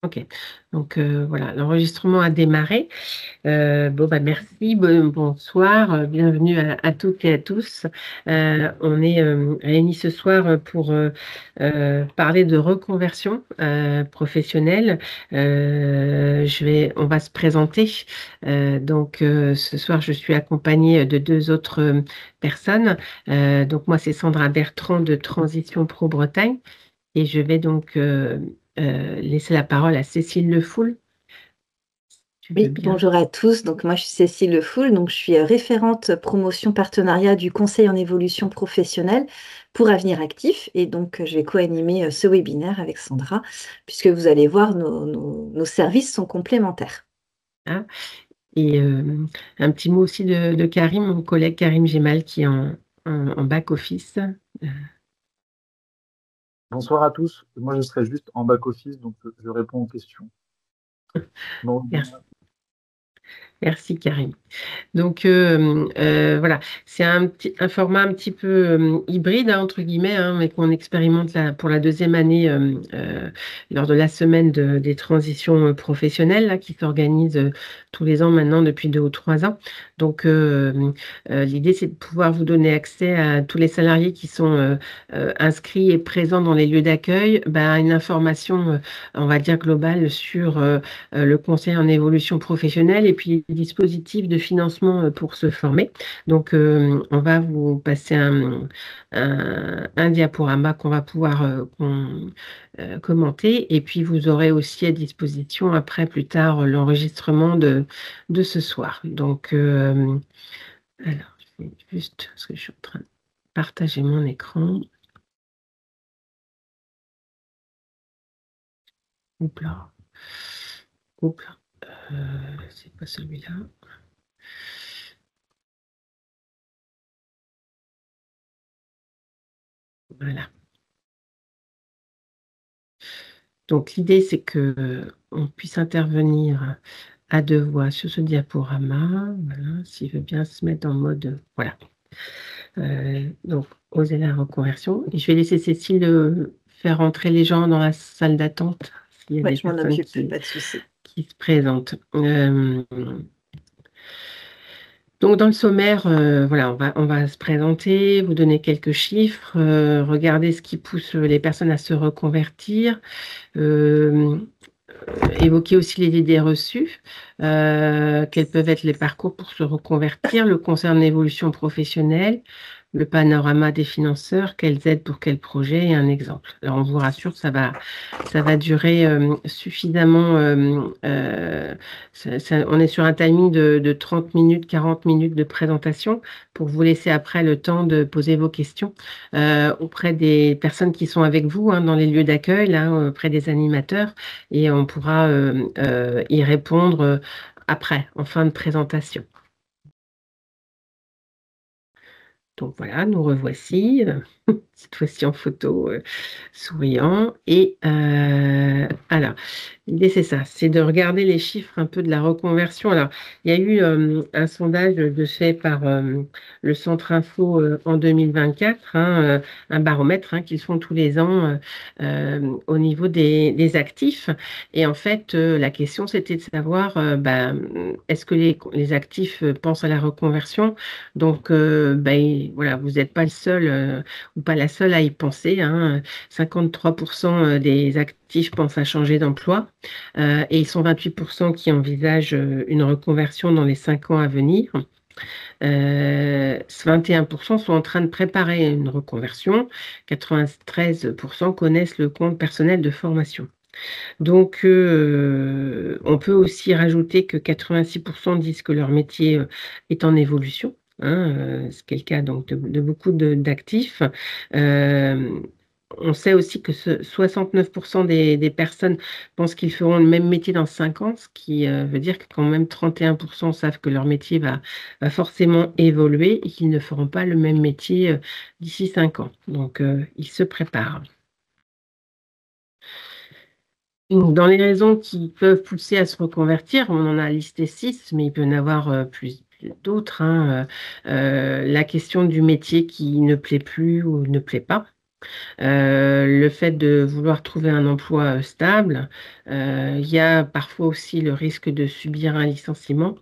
Ok, donc voilà, l'enregistrement a démarré. Merci, bonsoir, bienvenue à toutes et à tous. On est réunis ce soir pour parler de reconversion professionnelle. On va se présenter. Ce soir, je suis accompagnée de deux autres personnes. Donc moi, c'est Sandra Bertrand de Transition Pro Bretagne et je vais donc laisser la parole à Cécile Le Foul. Tu veux Oui, bien? bonjour à tous. Donc moi, je suis Cécile Le Foul. Donc je suis référente promotion partenariat du conseil en évolution professionnelle pour Avenir Actif. Et donc, je vais co-animer ce webinaire avec Sandra, puisque vous allez voir, nos services sont complémentaires. Hein. Et un petit mot aussi de Karim, mon collègue Karim Gemal, qui est en back-office. Bonsoir à tous. Moi, je serai juste en back-office, donc je réponds aux questions. Bon, Merci, merci Karim. Donc voilà, c'est un format un petit peu hybride, hein, entre guillemets, hein, mais qu'on expérimente pour la deuxième année lors de la semaine des transitions professionnelles là, qui s'organise tous les ans maintenant depuis 2 ou 3 ans. Donc l'idée, c'est de pouvoir vous donner accès à tous les salariés qui sont inscrits et présents dans les lieux d'accueil, ben, à une information, on va dire, globale sur le conseil en évolution professionnelle et puis les dispositifs de financement pour se former. Donc, on va vous passer un diaporama qu'on va pouvoir commenter. Et puis, vous aurez aussi à disposition, après, plus tard, l'enregistrement de ce soir. Donc, alors, je vais juste, parce que je suis en train de partager mon écran. Oups là. Oups là. C'est pas celui-là. Voilà. Donc l'idée, c'est que on puisse intervenir à deux voix sur ce diaporama. Voilà, s'il veut bien se mettre en mode. Voilà. Donc, oser la reconversion. Et je vais laisser Cécile faire entrer les gens dans la salle d'attente s'il y a Oui, des je m'en personnes occupe, pas de souci. qui se présentent. Donc, dans le sommaire, voilà, on va se présenter, vous donner quelques chiffres, regarder ce qui pousse les personnes à se reconvertir, euh, évoquer aussi les idées reçues, quels peuvent être les parcours pour se reconvertir, le concerne l'évolution professionnelle, le panorama des financeurs, quelles aides pour quel projet et un exemple. Alors on vous rassure, ça va durer suffisamment. On est sur un timing de 30 minutes, 40 minutes de présentation pour vous laisser après le temps de poser vos questions auprès des personnes qui sont avec vous hein, dans les lieux d'accueil, là, auprès des animateurs, et on pourra y répondre après, en fin de présentation. Donc voilà, nous revoici, cette fois-ci en photo, souriant. Et alors, l'idée c'est ça, c'est de regarder les chiffres un peu de la reconversion. Alors, il y a eu un sondage fait par le Centre Info en 2024, hein, un baromètre hein, qu'ils font tous les ans au niveau des actifs. Et en fait, la question c'était de savoir, est-ce que les actifs pensent à la reconversion? Donc, voilà, vous n'êtes pas le seul ou pas la seule à y penser, hein. 53% des actifs pensent à changer d'emploi et ils sont 28% qui envisagent une reconversion dans les 5 ans à venir. 21% sont en train de préparer une reconversion. 93% connaissent le compte personnel de formation. Donc, on peut aussi rajouter que 86% disent que leur métier est en évolution, hein, ce qui est le cas donc, de beaucoup d'actifs. Euh, on sait aussi que 69% des personnes pensent qu'ils feront le même métier dans 5 ans, ce qui veut dire que quand même 31% savent que leur métier va forcément évoluer et qu'ils ne feront pas le même métier d'ici 5 ans. Donc, ils se préparent. Dans les raisons qui peuvent pousser à se reconvertir, on en a listé 6, mais il peut y en avoir plus d'autres, hein. La question du métier qui ne plaît plus ou ne plaît pas. Le fait de vouloir trouver un emploi stable, il y a parfois aussi le risque de subir un licenciement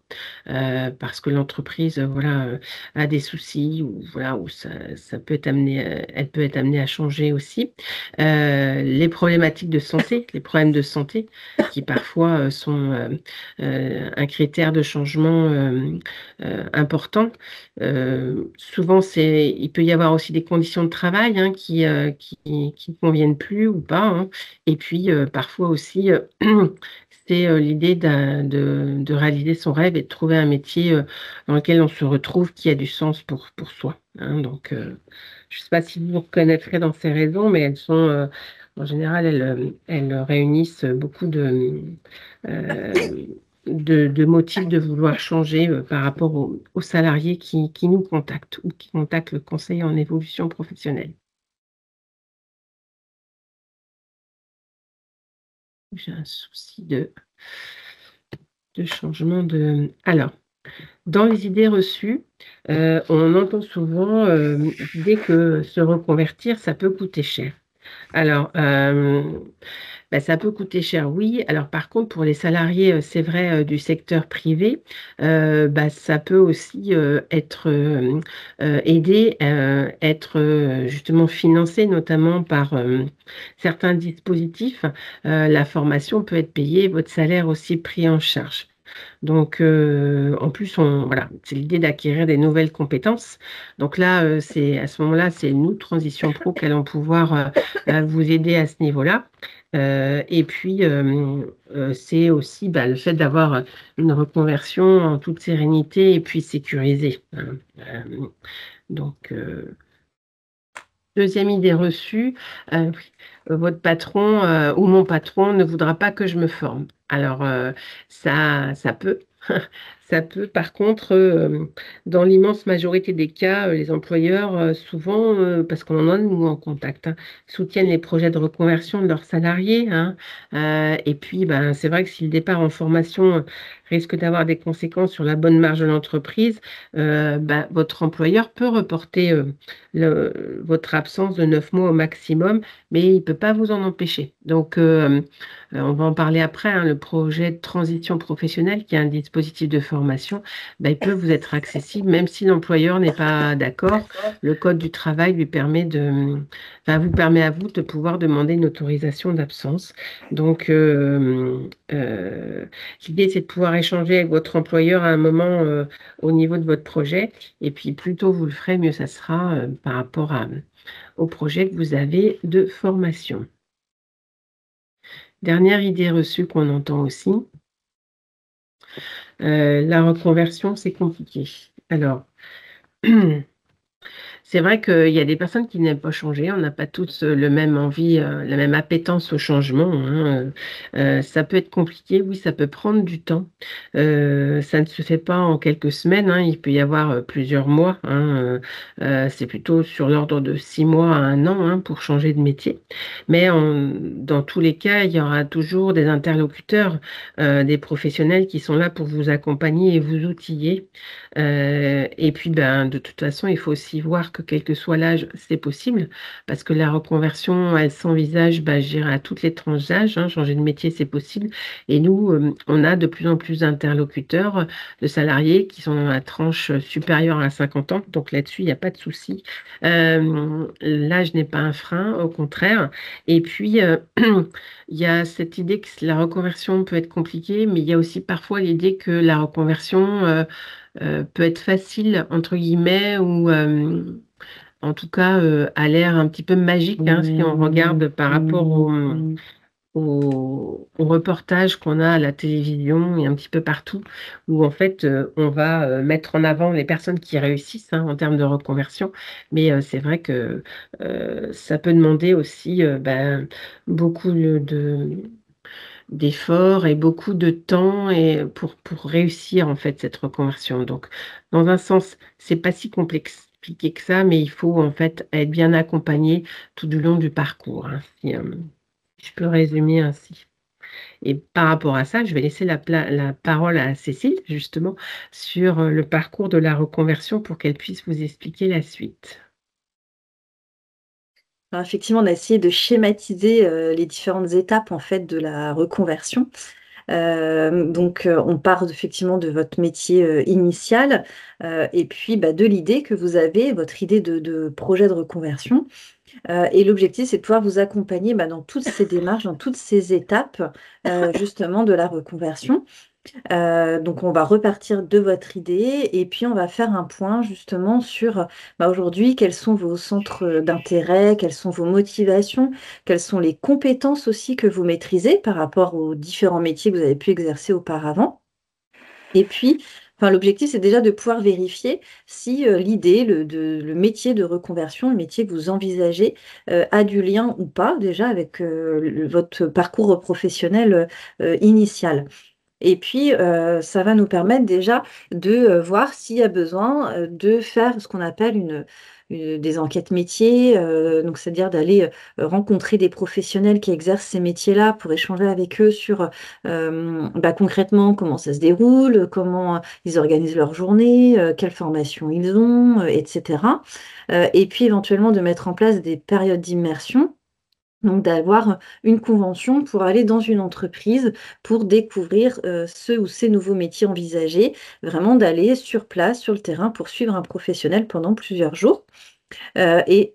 parce que l'entreprise voilà, a des soucis ou, voilà, où ça peut être amené, elle peut être amenée à changer aussi. Les problématiques de santé, les problèmes de santé qui parfois sont un critère de changement important. Souvent, il peut y avoir aussi des conditions de travail hein, qui ne conviennent plus ou pas, hein. Et puis, parfois aussi, c'est l'idée de réaliser son rêve et de trouver un métier dans lequel on se retrouve, qui a du sens pour soi, hein. Donc, je ne sais pas si vous vous reconnaîtrez dans ces raisons, mais elles sont, en général, elles réunissent beaucoup euh, de motifs de vouloir changer par rapport aux salariés qui nous contactent ou qui contactent le conseil en évolution professionnelle. J'ai un souci de changement de... Alors, dans les idées reçues, on entend souvent l'idée que se reconvertir, ça peut coûter cher. Alors, bah, ça peut coûter cher, oui. Alors par contre, pour les salariés, c'est vrai, du secteur privé, bah, ça peut aussi être aidé, être justement financé, notamment par certains dispositifs. La formation peut être payée, votre salaire aussi pris en charge. Donc, en plus, voilà, c'est l'idée d'acquérir des nouvelles compétences. Donc là, à ce moment-là, c'est nous, Transition Pro, qui allons pouvoir vous aider à ce niveau-là. Et puis, c'est aussi bah, le fait d'avoir une reconversion en toute sérénité et puis sécurisée, hein. Donc, deuxième idée reçue, oui, votre patron ou mon patron ne voudra pas que je me forme. Alors, ça peut. Ça peut, par contre, dans l'immense majorité des cas, les employeurs, souvent, parce qu'on en a nous en contact, hein, soutiennent les projets de reconversion de leurs salariés, hein. Et puis, ben, c'est vrai que si le départ en formation risque d'avoir des conséquences sur la bonne marge de l'entreprise, ben, votre employeur peut reporter votre absence de 9 mois au maximum, mais il ne peut pas vous en empêcher. Donc, on va en parler après, hein, le projet de transition professionnelle, qui est un dispositif de formation, ben, il peut vous être accessible, même si l'employeur n'est pas d'accord. Le Code du travail lui permet enfin, vous permet à vous de pouvoir demander une autorisation d'absence. Donc, l'idée, c'est de pouvoir échanger avec votre employeur à un moment au niveau de votre projet. Et puis, plus tôt vous le ferez, mieux ça sera par rapport au projet que vous avez de formation. Dernière idée reçue qu'on entend aussi, la reconversion, c'est compliqué. Alors, c'est vrai qu'il y a des personnes qui n'aiment pas changer. On n'a pas tous le même envie, la même appétence au changement, hein. Ça peut être compliqué, oui, ça peut prendre du temps. Ça ne se fait pas en quelques semaines, hein. Il peut y avoir plusieurs mois, hein. C'est plutôt sur l'ordre de 6 mois à 1 an, hein, pour changer de métier. Mais dans tous les cas, il y aura toujours des interlocuteurs, des professionnels qui sont là pour vous accompagner et vous outiller. Et puis, ben, de toute façon, il faut aussi voir que quel que soit l'âge, c'est possible, parce que la reconversion, elle s'envisage, ben, je dirais, à toutes les tranches d'âge, hein. Changer de métier, c'est possible. Et nous, on a de plus en plus d'interlocuteurs, de salariés qui sont dans la tranche supérieure à 50 ans. Donc là-dessus, il n'y a pas de souci. L'âge n'est pas un frein, au contraire. Et puis, il y a cette idée que la reconversion peut être compliquée, mais il y a aussi parfois l'idée que la reconversion peut être facile, entre guillemets, ou en tout cas a l'air un petit peu magique, hein, si on regarde par rapport aux reportages qu'on a à la télévision et un petit peu partout, où en fait on va mettre en avant les personnes qui réussissent, hein, en termes de reconversion. Mais c'est vrai que ça peut demander aussi ben, beaucoup d'efforts et beaucoup de temps et pour réussir en fait cette reconversion. Donc, dans un sens, c'est pas si compliqué que ça, mais il faut en fait être bien accompagné tout du long du parcours, hein, si je peux résumer ainsi. Et par rapport à ça, je vais laisser la parole à Cécile, justement, sur le parcours de la reconversion pour qu'elle puisse vous expliquer la suite. effectivement, on a essayé de schématiser les différentes étapes en fait de la reconversion. Donc, on part effectivement de votre métier initial et puis de l'idée que vous avez, votre idée de projet de reconversion. Et l'objectif, c'est de pouvoir vous accompagner dans toutes ces démarches, dans toutes ces étapes justement de la reconversion. Donc, on va repartir de votre idée et puis on va faire un point justement sur aujourd'hui, quels sont vos centres d'intérêt, quelles sont vos motivations, quelles sont les compétences aussi que vous maîtrisez par rapport aux différents métiers que vous avez pu exercer auparavant. Et puis, l'objectif, c'est déjà de pouvoir vérifier si l'idée, le métier de reconversion, le métier que vous envisagez, a du lien ou pas déjà avec votre parcours professionnel initial. Et puis, ça va nous permettre déjà de voir s'il y a besoin de faire ce qu'on appelle des enquêtes métiers, donc c'est-à-dire d'aller rencontrer des professionnels qui exercent ces métiers-là pour échanger avec eux sur concrètement comment ça se déroule, comment ils organisent leur journée, quelle formation ils ont, etc. Et puis éventuellement de mettre en place des périodes d'immersion. Donc d'avoir une convention pour aller dans une entreprise pour découvrir ce ou ces nouveaux métiers envisagés, vraiment d'aller sur place, sur le terrain, pour suivre un professionnel pendant plusieurs jours. Et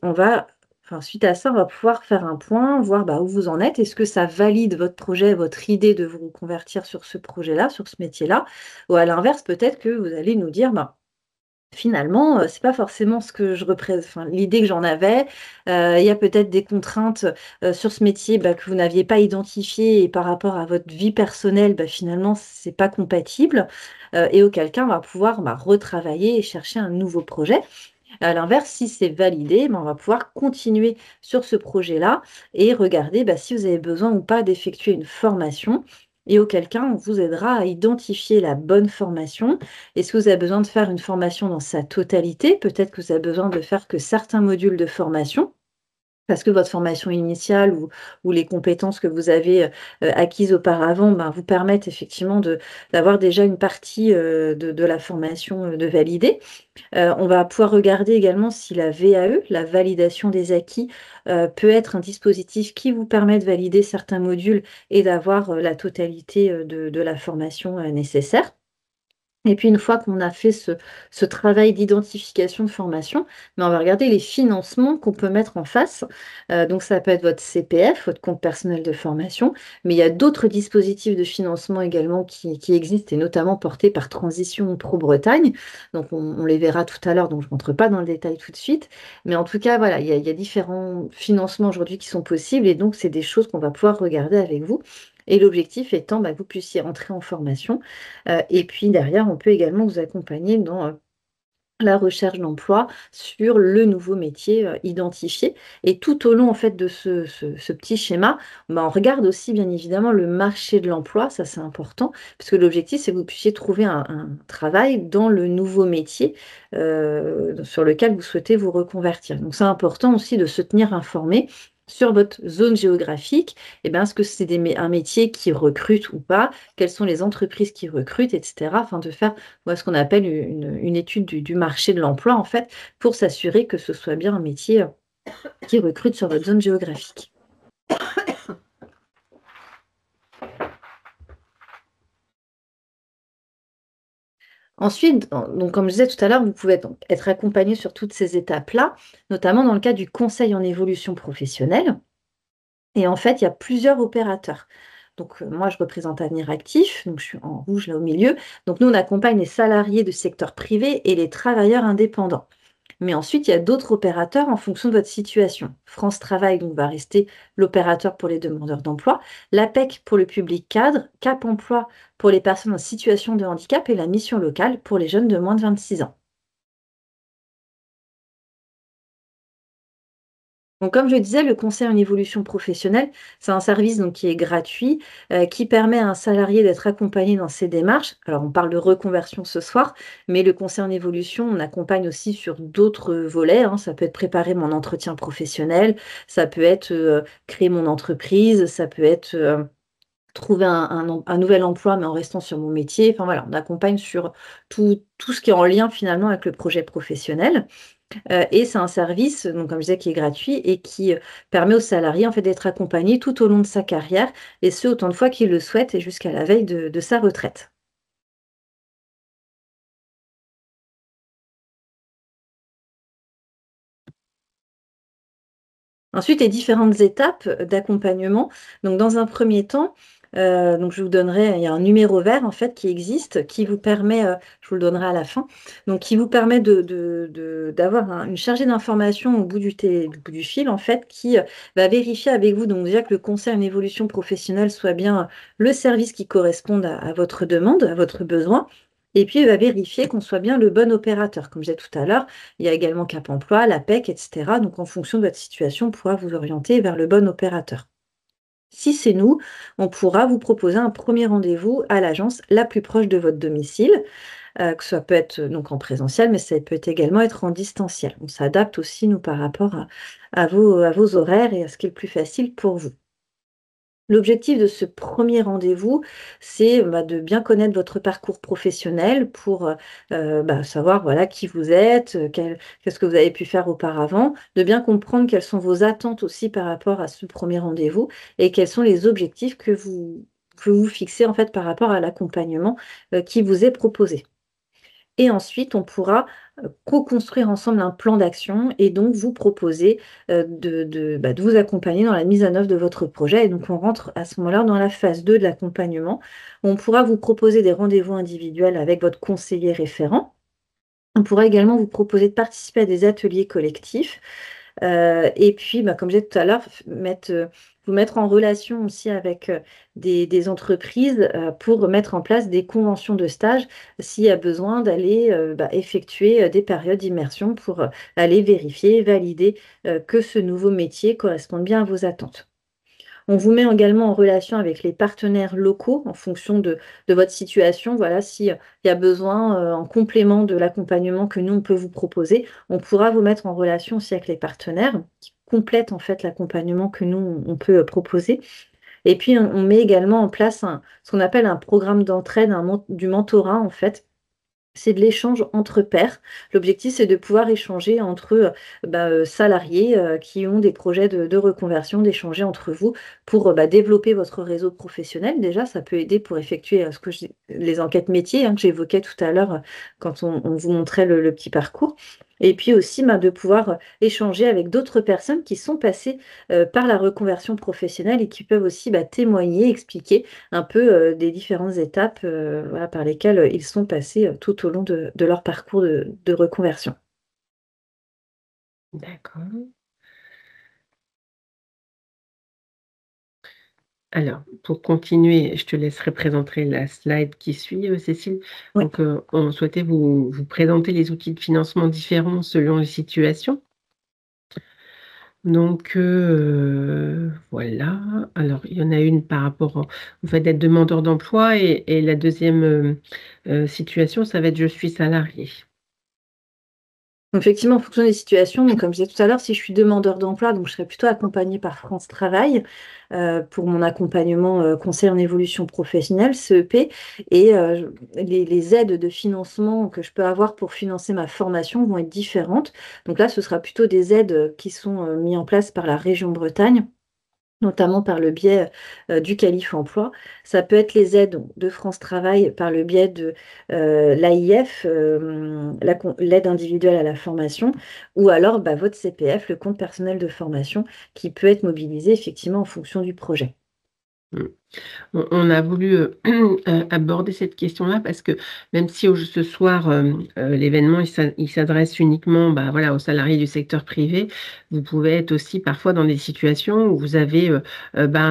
suite à ça, on va pouvoir faire un point, voir où vous en êtes. Est-ce que ça valide votre projet, votre idée de vous reconvertir sur ce projet-là, sur ce métier-là? Ou à l'inverse, peut-être que vous allez nous dire, finalement, c'est pas forcément ce que je représente, l'idée que j'en avais. Il y a peut-être des contraintes sur ce métier que vous n'aviez pas identifiées et par rapport à votre vie personnelle, finalement, c'est pas compatible. Et auquel cas, on va pouvoir retravailler et chercher un nouveau projet. À l'inverse, si c'est validé, on va pouvoir continuer sur ce projet-là et regarder si vous avez besoin ou pas d'effectuer une formation. Et auquel cas, on vous aidera à identifier la bonne formation. Est-ce que vous avez besoin de faire une formation dans sa totalité? Peut-être que vous avez besoin de faire que certains modules de formation, parce que votre formation initiale ou les compétences que vous avez acquises auparavant vous permettent effectivement d'avoir déjà une partie de la formation de valider. On va pouvoir regarder également si la VAE, la validation des acquis, peut être un dispositif qui vous permet de valider certains modules et d'avoir la totalité de la formation nécessaire. Et puis, une fois qu'on a fait ce travail d'identification de formation, on va regarder les financements qu'on peut mettre en face. Donc, ça peut être votre CPF, votre compte personnel de formation, mais il y a d'autres dispositifs de financement également qui existent et notamment portés par Transition Pro Bretagne. Donc, on les verra tout à l'heure, donc je ne rentre pas dans le détail tout de suite. Mais en tout cas, voilà, il y a différents financements aujourd'hui qui sont possibles et donc, c'est des choses qu'on va pouvoir regarder avec vous. Et l'objectif étant que vous puissiez entrer en formation. Et puis derrière, on peut également vous accompagner dans la recherche d'emploi sur le nouveau métier identifié. Et tout au long en fait de ce petit schéma, on regarde aussi bien évidemment le marché de l'emploi, ça c'est important, puisque l'objectif c'est que vous puissiez trouver un travail dans le nouveau métier sur lequel vous souhaitez vous reconvertir. Donc c'est important aussi de se tenir informé sur votre zone géographique. Est-ce que c'est un métier qui recrute ou pas? Quelles sont les entreprises qui recrutent, etc. Afin de faire ce qu'on appelle une étude du marché de l'emploi, en fait, pour s'assurer que ce soit bien un métier qui recrute sur votre zone géographique. Ensuite, donc, comme je disais tout à l'heure, vous pouvez être accompagné sur toutes ces étapes-là, notamment dans le cas du conseil en évolution professionnelle. Et en fait, il y a plusieurs opérateurs. Donc, moi, je représente Avenir Actif, donc je suis en rouge là au milieu. Donc, nous, on accompagne les salariés du secteur privé et les travailleurs indépendants. Mais ensuite, il y a d'autres opérateurs en fonction de votre situation. France Travail donc, va rester l'opérateur pour les demandeurs d'emploi, l'APEC pour le public cadre, Cap Emploi pour les personnes en situation de handicap et la mission locale pour les jeunes de moins de 26 ans. Donc, comme je le disais, le conseil en évolution professionnelle, c'est un service donc, qui est gratuit, qui permet à un salarié d'être accompagné dans ses démarches. Alors, on parle de reconversion ce soir, mais le conseil en évolution, on accompagne aussi sur d'autres volets. Ça peut être préparer mon entretien professionnel, ça peut être créer mon entreprise, ça peut être trouver un nouvel emploi, mais en restant sur mon métier. Enfin voilà, on accompagne sur tout ce qui est en lien finalement avec le projet professionnel. Et c'est un service, donc, comme je disais, qui est gratuit et qui permet aux salariés en fait, d'être accompagnés tout au long de sa carrière, et ce, autant de fois qu'il le souhaite et jusqu'à la veille de sa retraite. Ensuite, les différentes étapes d'accompagnement. Donc, dans un premier temps, donc je vous donnerai, il y a un numéro vert en fait qui existe, qui vous permet, je vous le donnerai à la fin, donc qui vous permet d'avoir une chargée d'information au bout bout du fil en fait, qui va vérifier avec vous donc déjà que le conseil en évolution professionnelle soit bien le service qui corresponde à votre demande, à votre besoin. Et puis, il va vérifier qu'on soit bien le bon opérateur. Comme je disais tout à l'heure, il y a également Cap Emploi, la PEC, etc. Donc, en fonction de votre situation, on pourra vous orienter vers le bon opérateur. Si c'est nous, on pourra vous proposer un premier rendez-vous à l'agence la plus proche de votre domicile, que ça peut être donc en présentiel, mais ça peut également être en distanciel. On s'adapte aussi, nous, par rapport à vos horaires et à ce qui est le plus facile pour vous. L'objectif de ce premier rendez-vous, c'est de bien connaître votre parcours professionnel pour savoir voilà, qui vous êtes, qu'est-ce que vous avez pu faire auparavant, de bien comprendre quelles sont vos attentes aussi par rapport à ce premier rendez-vous et quels sont les objectifs que vous fixez en fait par rapport à l'accompagnement qui vous est proposé. Et ensuite, on pourra co-construire ensemble un plan d'action et donc vous proposer de vous accompagner dans la mise en œuvre de votre projet. Et donc, on rentre à ce moment-là dans la phase 2 de l'accompagnement. On pourra vous proposer des rendez-vous individuels avec votre conseiller référent. On pourra également vous proposer de participer à des ateliers collectifs. Et puis, comme je disais tout à l'heure, vous mettre en relation aussi avec des entreprises pour mettre en place des conventions de stage s'il y a besoin d'aller effectuer des périodes d'immersion pour aller vérifier, valider que ce nouveau métier corresponde bien à vos attentes. On vous met également en relation avec les partenaires locaux en fonction de votre situation. Voilà, s'il y a besoin, en complément de l'accompagnement que nous, on peut vous proposer, on pourra vous mettre en relation aussi avec les partenaires qui complètent en fait l'accompagnement que nous, on peut proposer. Et puis, on met également en place ce qu'on appelle un programme d'entraide, du mentorat en fait. C'est de l'échange entre pairs. L'objectif, c'est de pouvoir échanger entre salariés qui ont des projets de reconversion, d'échanger entre vous pour développer votre réseau professionnel. Déjà, ça peut aider pour effectuer les enquêtes métiers que j'évoquais tout à l'heure quand on vous montrait le petit parcours. Et puis aussi de pouvoir échanger avec d'autres personnes qui sont passées par la reconversion professionnelle et qui peuvent aussi témoigner, expliquer un peu des différentes étapes voilà, par lesquelles ils sont passés tout au long de leur parcours de reconversion. D'accord. Alors, pour continuer, je te laisserai présenter la slide qui suit, Cécile. Oui. Donc, on souhaitait vous présenter les outils de financement différents selon les situations. Donc, voilà. Alors, il y en a une par rapport au fait d'être demandeur d'emploi et la deuxième situation, ça va être je suis salarié. Donc, effectivement, en fonction des situations, donc, comme je disais tout à l'heure, si je suis demandeur d'emploi, donc je serai plutôt accompagnée par France Travail pour mon accompagnement conseil en évolution professionnelle, CEP, et les aides de financement que je peux avoir pour financer ma formation vont être différentes. Donc là, ce sera plutôt des aides qui sont mises en place par la région Bretagne, notamment par le biais du Calife Emploi. Ça peut être les aides de France Travail par le biais de l'AIF, l'aide individuelle à la formation, ou alors votre CPF, le compte personnel de formation, qui peut être mobilisé effectivement en fonction du projet. On a voulu aborder cette question-là parce que même si ce soir, l'événement il s'adresse uniquement voilà, aux salariés du secteur privé, vous pouvez être aussi parfois dans des situations où vous avez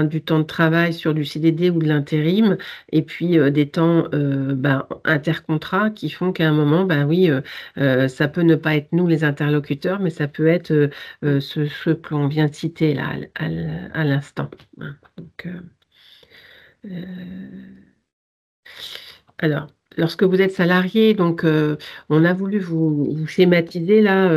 du temps de travail sur du CDD ou de l'intérim et puis des temps intercontrats qui font qu'à un moment, oui, ça peut ne pas être nous les interlocuteurs, mais ça peut être ce que l'on vient de citer là à l'instant. Donc, alors, lorsque vous êtes salarié, donc on a voulu vous schématiser là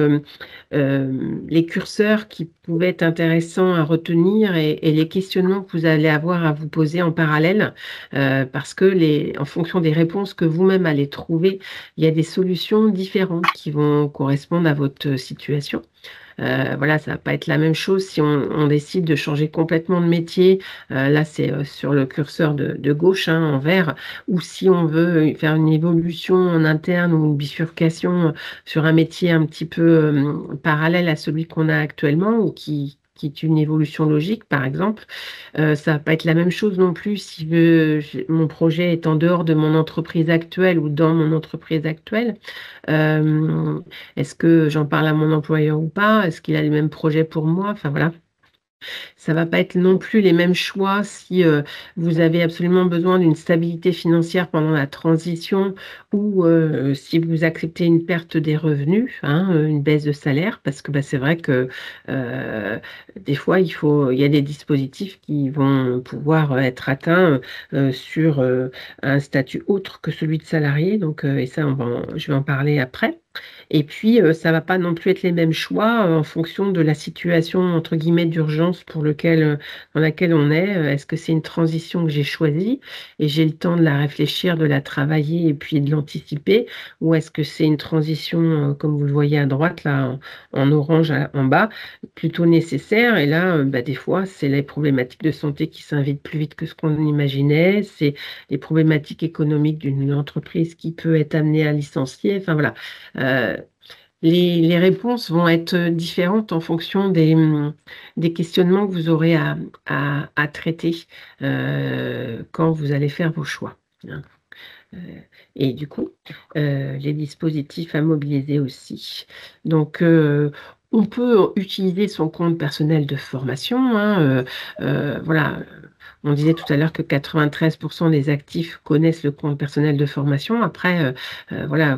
les curseurs qui pouvaient être intéressants à retenir et les questionnements que vous allez avoir à vous poser en parallèle, parce que en fonction des réponses que vous-même allez trouver, il y a des solutions différentes qui vont correspondre à votre situation. Voilà, ça va pas être la même chose si on décide de changer complètement de métier. Là, c'est sur le curseur de gauche, hein, en vert, ou si on veut faire une évolution en interne ou une bifurcation sur un métier un petit peu parallèle à celui qu'on a actuellement ou qui est une évolution logique, par exemple. Ça va pas être la même chose non plus si mon projet est en dehors de mon entreprise actuelle ou dans mon entreprise actuelle. Euh, Est-ce que j'en parle à mon employeur ou pas? Est-ce qu'il a les mêmes projets pour moi? Enfin voilà. Ça va pas être non plus les mêmes choix si vous avez absolument besoin d'une stabilité financière pendant la transition ou si vous acceptez une perte des revenus, hein, une baisse de salaire, parce que bah, c'est vrai que euh, des fois il y a des dispositifs qui vont pouvoir être atteints sur un statut autre que celui de salarié. Donc, et ça, je vais en parler après. Et puis, ça va pas non plus être les mêmes choix en fonction de la situation, entre guillemets, d'urgence dans laquelle on est. Est-ce que c'est une transition que j'ai choisie et j'ai le temps de la réfléchir, de la travailler et puis de l'anticiper? Ou est-ce que c'est une transition, comme vous le voyez à droite, là, en orange en bas, plutôt nécessaire? Et là, bah, des fois, c'est les problématiques de santé qui s'invitent plus vite que ce qu'on imaginait. C'est les problématiques économiques d'une entreprise qui peut être amenée à licencier. Enfin, voilà. Euh, les réponses vont être différentes en fonction des questionnements que vous aurez à traiter quand vous allez faire vos choix, hein. Euh, et du coup, les dispositifs à mobiliser aussi. Donc, on peut utiliser son compte personnel de formation, hein, voilà. On disait tout à l'heure que 93% des actifs connaissent le compte personnel de formation. Après, voilà,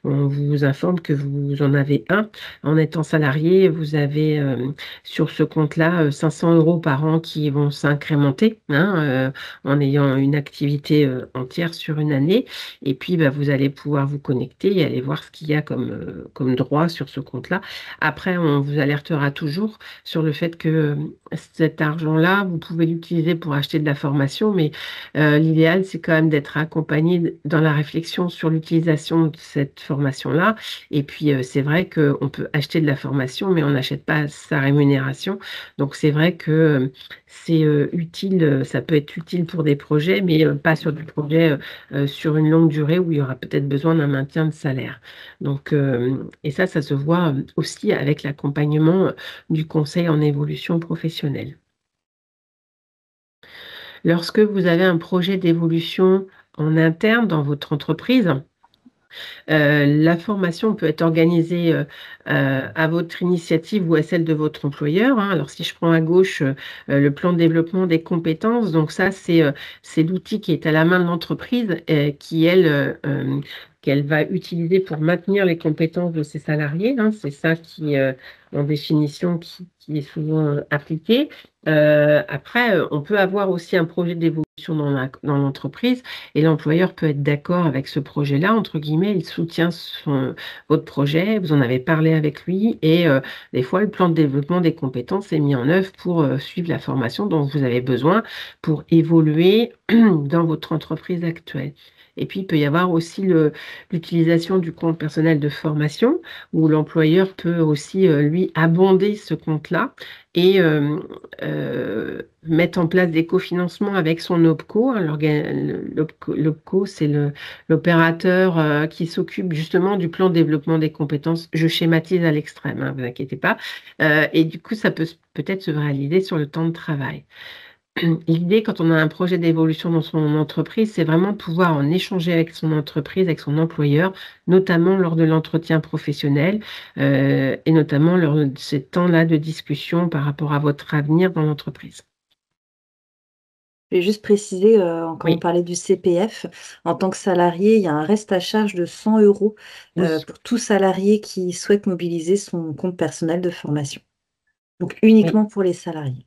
on vous informe que vous en avez un. En étant salarié, vous avez sur ce compte-là 500 euros par an qui vont s'incrémenter, hein, en ayant une activité entière sur une année. Et puis, bah, vous allez pouvoir vous connecter et aller voir ce qu'il y a comme droit sur ce compte-là. Après, on vous alertera toujours sur le fait que cet argent-là, vous pouvez l'utiliser pour acheter de la formation, mais l'idéal, c'est quand même d'être accompagné dans la réflexion sur l'utilisation de cette formation-là. Et puis, c'est vrai qu'on peut acheter de la formation, mais on n'achète pas sa rémunération. Donc, c'est vrai que c'est utile, ça peut être utile pour des projets, mais pas sur des projets sur une longue durée où il y aura peut-être besoin d'un maintien de salaire. Donc, et ça se voit aussi avec l'accompagnement du conseil en évolution professionnelle. Lorsque vous avez un projet d'évolution en interne dans votre entreprise, la formation peut être organisée à votre initiative ou à celle de votre employeur, hein. Alors, si je prends à gauche le plan de développement des compétences, donc ça, c'est l'outil qui est à la main de l'entreprise qui, elle, qu'elle va utiliser pour maintenir les compétences de ses salariés, hein. C'est ça qui, en définition, qui est souvent appliqué. Après, on peut avoir aussi un projet d'évolution dans l'entreprise et l'employeur peut être d'accord avec ce projet-là, entre guillemets, il soutient votre projet, vous en avez parlé avec lui et des fois, le plan de développement des compétences est mis en œuvre pour suivre la formation dont vous avez besoin pour évoluer dans votre entreprise actuelle. Et puis, il peut y avoir aussi l'utilisation du compte personnel de formation où l'employeur peut aussi, lui, abonder ce compte-là et mettre en place des cofinancements avec son OPCO, hein. L'OPCO, c'est l'opérateur qui s'occupe justement du plan de développement des compétences. Je schématise à l'extrême, hein, vous inquiétez pas. Et du coup, ça peut peut-être se réaliser sur le temps de travail. L'idée, quand on a un projet d'évolution dans son entreprise, c'est vraiment de pouvoir en échanger avec son entreprise, avec son employeur, notamment lors de l'entretien professionnel et notamment lors de ces temps-là de discussion par rapport à votre avenir dans l'entreprise. Je vais juste préciser, quand on Oui, parlait du CPF, en tant que salarié, il y a un reste à charge de 100 euros oui, pour tout salarié qui souhaite mobiliser son compte personnel de formation. Donc oui. uniquement pour les salariés.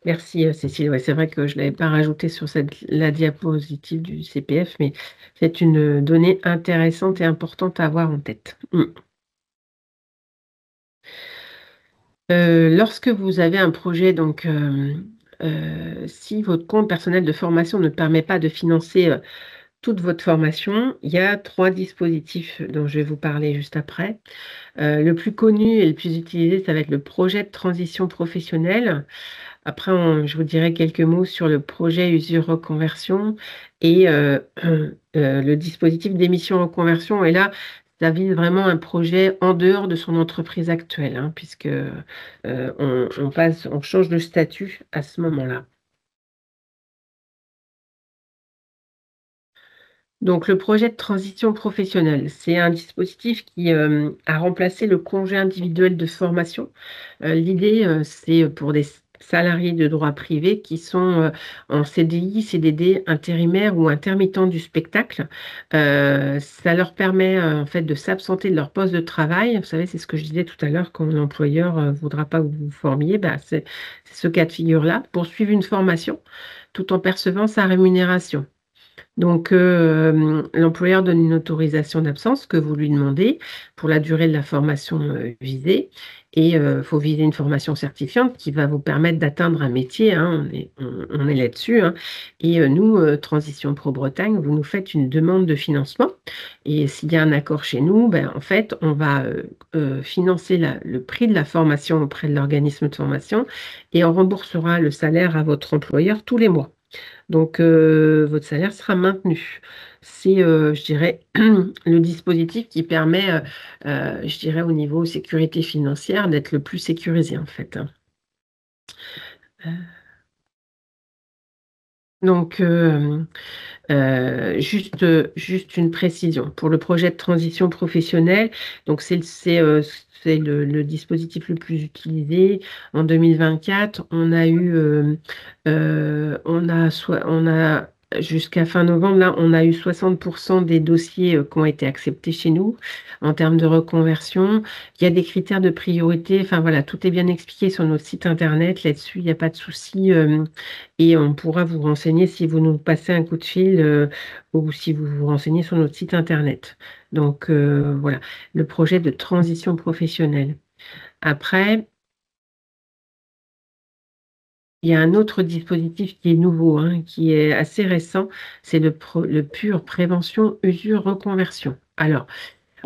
Merci Cécile. Ouais, c'est vrai que je ne l'avais pas rajouté sur la diapositive du CPF, mais c'est une donnée intéressante et importante à avoir en tête. Lorsque vous avez un projet, donc si votre compte personnel de formation ne permet pas de financer toute votre formation, il y a 3 dispositifs dont je vais vous parler juste après. Le plus connu et le plus utilisé, ça va être le projet de transition professionnelle. Après, je vous dirai quelques mots sur le projet usure reconversion et le dispositif d'émission reconversion. Et là, ça vise vraiment un projet en dehors de son entreprise actuelle, hein, puisque on change de statut à ce moment-là. Donc, le projet de transition professionnelle, c'est un dispositif qui a remplacé le congé individuel de formation. L'idée, c'est pour des salariés de droit privé qui sont en CDI, CDD, intérimaires ou intermittents du spectacle. Ça leur permet en fait de s'absenter de leur poste de travail. Vous savez, c'est ce que je disais tout à l'heure, quand l'employeur ne voudra pas que vous vous formiez, bah, c'est ce cas de figure-là, pour suivre une formation tout en percevant sa rémunération. Donc, l'employeur donne une autorisation d'absence que vous lui demandez pour la durée de la formation visée. Et il faut viser une formation certifiante qui va vous permettre d'atteindre un métier, hein, on est là-dessus, hein. Et nous, Transition Pro Bretagne, vous nous faites une demande de financement. Et s'il y a un accord chez nous, ben, en fait, on va financer le prix de la formation auprès de l'organisme de formation et on remboursera le salaire à votre employeur tous les mois. Donc, votre salaire sera maintenu. C'est, je dirais, le dispositif qui permet, je dirais, au niveau sécurité financière, d'être le plus sécurisé, en fait, hein. Euh, Donc, juste une précision. Pour le projet de transition professionnelle, donc c'est le dispositif le plus utilisé. En 2024, on a jusqu'à fin novembre, là, on a eu 60% des dossiers qui ont été acceptés chez nous en termes de reconversion. Il y a des critères de priorité. Enfin voilà, tout est bien expliqué sur notre site internet. Là-dessus, il n'y a pas de souci. Et on pourra vous renseigner si vous nous passez un coup de fil ou si vous vous renseignez sur notre site internet. Donc voilà, le projet de transition professionnelle. Après, il y a un autre dispositif qui est nouveau, hein, qui est assez récent, c'est le PUR, prévention, usure, reconversion. Alors,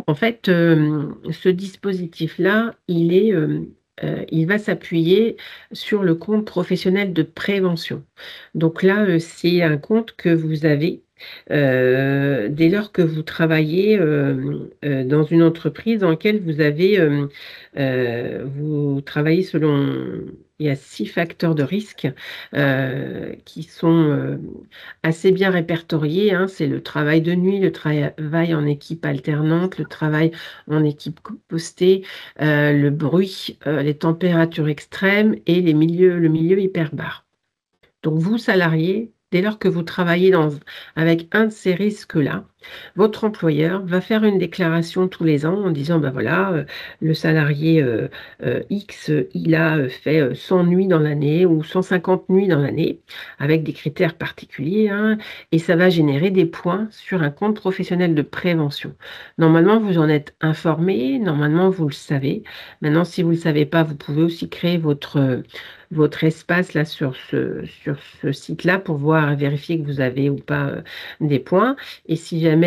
en fait, ce dispositif-là, il va s'appuyer sur le compte professionnel de prévention. Donc là, c'est un compte que vous avez dès lors que vous travaillez dans une entreprise dans laquelle vous travaillez selon. Il y a 6 facteurs de risque qui sont assez bien répertoriés, hein. C'est le travail de nuit, le travail en équipe alternante, le travail en équipe compostée, le bruit, les températures extrêmes et le milieu hyperbare. Donc vous, salariés, dès lors que vous travaillez avec un de ces risques-là, votre employeur va faire une déclaration tous les ans en disant, ben voilà, le salarié X, il a fait 100 nuits dans l'année ou 150 nuits dans l'année, avec des critères particuliers, hein, et ça va générer des points sur un compte professionnel de prévention. Normalement, vous en êtes informé, normalement, vous le savez. Maintenant, si vous ne le savez pas, vous pouvez aussi créer votre espace là sur ce site-là pour voir, vérifier que vous avez ou pas des points. Et si jamais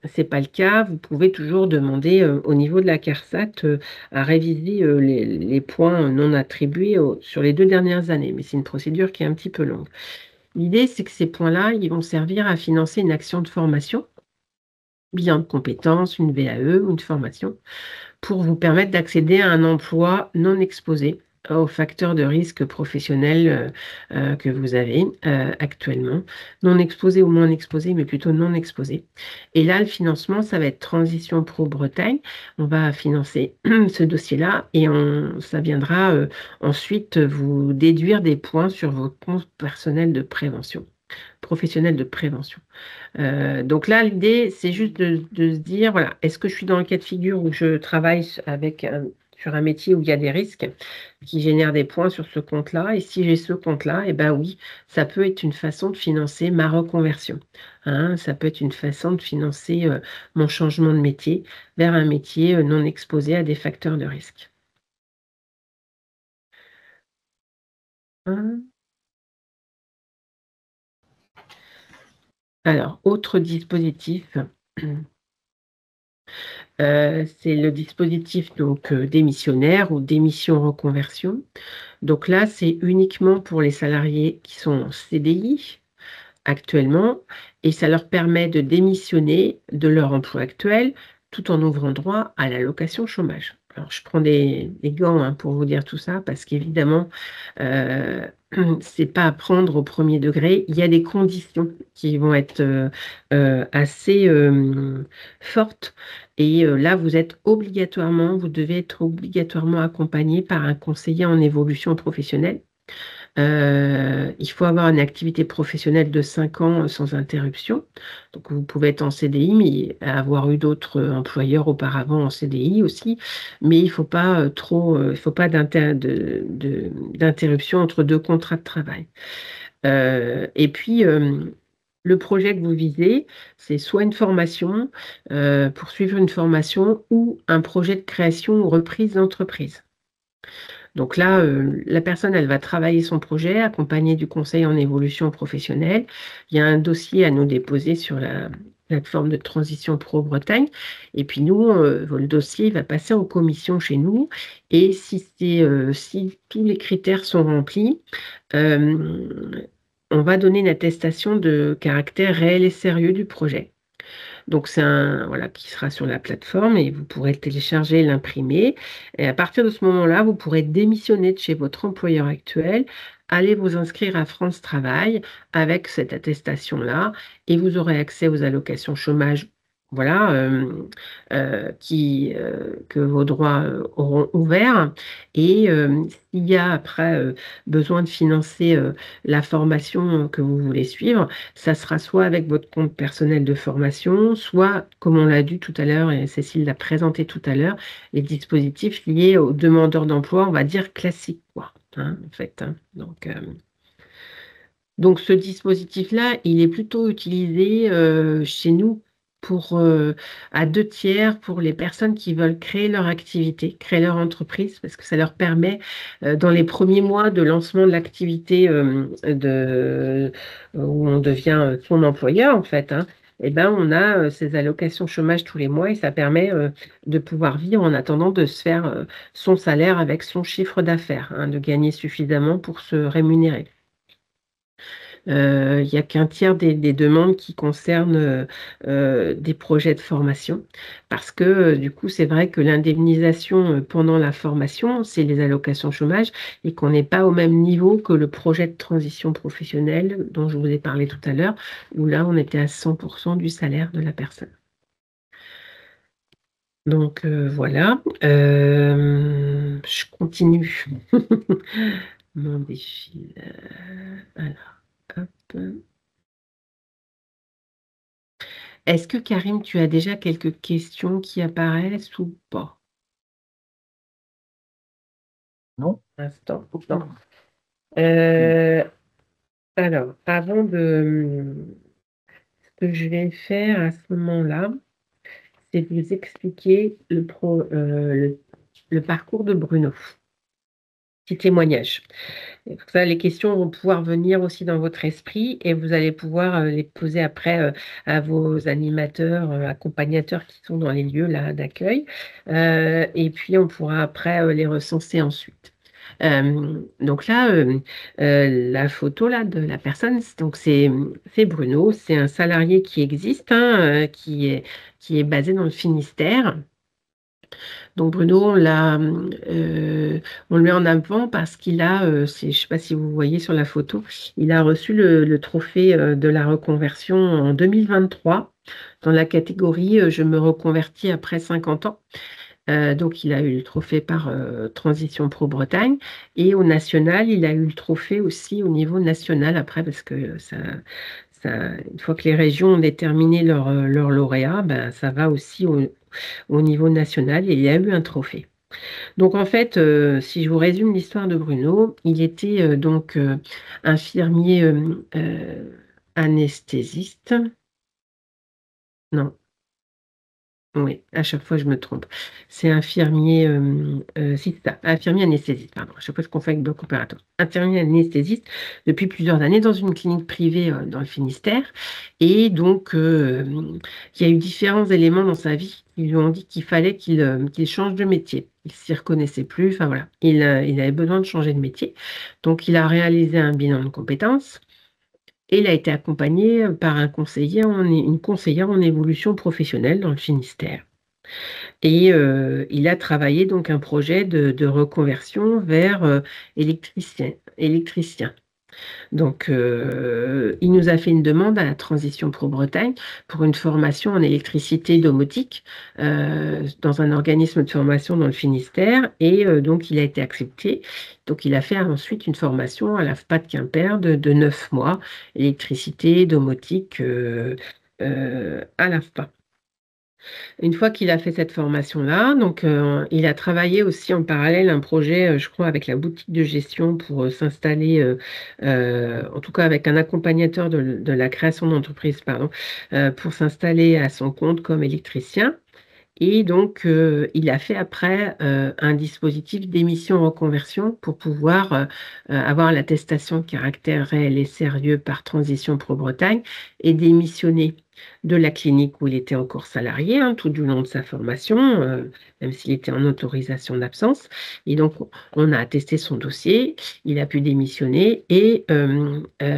c'est pas le cas, vous pouvez toujours demander au niveau de la CARSAT à réviser les points non attribués sur les 2 dernières années. Mais c'est une procédure qui est un petit peu longue. L'idée, c'est que ces points-là, ils vont servir à financer une action de formation, bilan de compétences, une VAE ou une formation, pour vous permettre d'accéder à un emploi non exposé aux facteurs de risque professionnels que vous avez actuellement. Non exposé ou moins exposé, mais plutôt non exposé. Et là, le financement, ça va être Transition Pro Bretagne. On va financer ce dossier-là et ça viendra ensuite vous déduire des points sur vos comptes personnels de prévention, professionnels de prévention. Donc là, l'idée, c'est juste de se dire, voilà, est-ce que je suis dans le cas de figure où je travaille sur un métier où il y a des risques qui génèrent des points sur ce compte-là. Et si j'ai ce compte-là, eh ben oui, ça peut être une façon de financer ma reconversion. Hein, ça peut être une façon de financer mon changement de métier vers un métier non exposé à des facteurs de risque. Hein. Alors, autre dispositif. C'est le dispositif donc démissionnaire ou démission reconversion. Donc là, c'est uniquement pour les salariés qui sont en CDI actuellement et ça leur permet de démissionner de leur emploi actuel tout en ouvrant droit à l'allocation chômage. Alors, je prends des gants hein, pour vous dire tout ça parce qu'évidemment, euh, c'est pas à prendre au premier degré. Il y a des conditions qui vont être assez fortes et là, vous devez être obligatoirement accompagné par un conseiller en évolution professionnelle. Il faut avoir une activité professionnelle de 5 ans sans interruption. Donc, vous pouvez être en CDI, mais avoir eu d'autres employeurs auparavant en CDI aussi. Mais il ne faut pas il faut pas d'interruption entre deux contrats de travail. Et puis, le projet que vous visez, c'est soit une formation, poursuivre une formation ou un projet de création ou reprise d'entreprise. Donc là, la personne, elle va travailler son projet, accompagnée du conseil en évolution professionnelle. Il y a un dossier à nous déposer sur la plateforme de transition Pro-Bretagne. Et puis nous, le dossier va passer en commission chez nous. Et si tous les critères sont remplis, on va donner une attestation de caractère réel et sérieux du projet. Donc, c'est un, voilà, qui sera sur la plateforme et vous pourrez le télécharger, l'imprimer. Et à partir de ce moment-là, vous pourrez démissionner de chez votre employeur actuel, aller vous inscrire à France Travail avec cette attestation-là et vous aurez accès aux allocations chômage. Voilà, que vos droits auront ouvert. Et s'il y a après besoin de financer la formation que vous voulez suivre, ça sera soit avec votre compte personnel de formation, soit, comme on l'a dit tout à l'heure, et Cécile l'a présenté tout à l'heure, les dispositifs liés aux demandeurs d'emploi, on va dire classiques, quoi, hein, en fait. Hein. Donc, ce dispositif-là, il est plutôt utilisé chez nous à 2 tiers pour les personnes qui veulent créer leur activité, créer leur entreprise, parce que ça leur permet, dans les premiers mois de lancement de l'activité où on devient son employeur, en fait, hein, eh ben, on a ces allocations chômage tous les mois et ça permet de pouvoir vivre en attendant de se faire son salaire avec son chiffre d'affaires, hein, de gagner suffisamment pour se rémunérer. Il n'y a qu'un tiers des demandes qui concernent des projets de formation parce que du coup, c'est vrai que l'indemnisation pendant la formation, c'est les allocations chômage et qu'on n'est pas au même niveau que le projet de transition professionnelle dont je vous ai parlé tout à l'heure, où là, on était à 100% du salaire de la personne. Donc voilà, je continue mon défi. Alors, hop. Est-ce que Karim, tu as déjà quelques questions qui apparaissent ou pas? Non? Instant. Aucun. Non. Euh, alors, ce que je vais faire à ce moment-là, c'est de vous expliquer le parcours de Bruno. Petit témoignage. Et pour ça, les questions vont pouvoir venir aussi dans votre esprit et vous allez pouvoir les poser après à vos animateurs, accompagnateurs qui sont dans les lieux là d'accueil. Et puis, on pourra après les recenser ensuite. Donc là, la photo là de la personne, donc c'est Bruno, c'est un salarié qui existe, hein, qui est basé dans le Finistère. Donc Bruno, on le met en avant parce qu'il a, je ne sais pas si vous voyez sur la photo, il a reçu le trophée de la reconversion en 2023 dans la catégorie Je me reconvertis après 50 ans. Donc il a eu le trophée par Transition Pro Bretagne et au national, il a eu le trophée aussi au niveau national après parce que une fois que les régions ont déterminé leur lauréat, ben, ça va aussi au niveau national et il y a eu un trophée. Donc en fait, si je vous résume l'histoire de Bruno, il était donc infirmier anesthésiste. Non, oui, à chaque fois je me trompe. C'est infirmier, si c'est ça, infirmier anesthésiste, pardon. À chaque fois je confonds avec bloc opératoire. Infirmier anesthésiste depuis plusieurs années dans une clinique privée dans le Finistère. Et donc, il y a eu différents éléments dans sa vie qui lui ont dit qu'il fallait qu'il change de métier. Il s'y reconnaissait plus, enfin voilà, il avait besoin de changer de métier. Donc, il a réalisé un bilan de compétences. Et il a été accompagné par une conseillère en évolution professionnelle dans le Finistère. Et il a travaillé donc un projet de reconversion vers électricien. Donc, il nous a fait une demande à la Transition Pro Bretagne pour une formation en électricité domotique dans un organisme de formation dans le Finistère. Et donc, il a été accepté. Donc, il a fait ensuite une formation à l'AFPA de Quimper de 9 mois, électricité domotique à l'AFPA. Une fois qu'il a fait cette formation-là, donc il a travaillé aussi en parallèle un projet, je crois, avec la boutique de gestion pour s'installer, en tout cas avec un accompagnateur de la création d'entreprise, pardon, pour s'installer à son compte comme électricien. Et donc, il a fait après un dispositif d'émission reconversion pour pouvoir avoir l'attestation de caractère réel et sérieux par Transition Pro Bretagne et démissionner de la clinique où il était encore salarié, tout du long de sa formation, même s'il était en autorisation d'absence. Et donc, on a attesté son dossier, il a pu démissionner et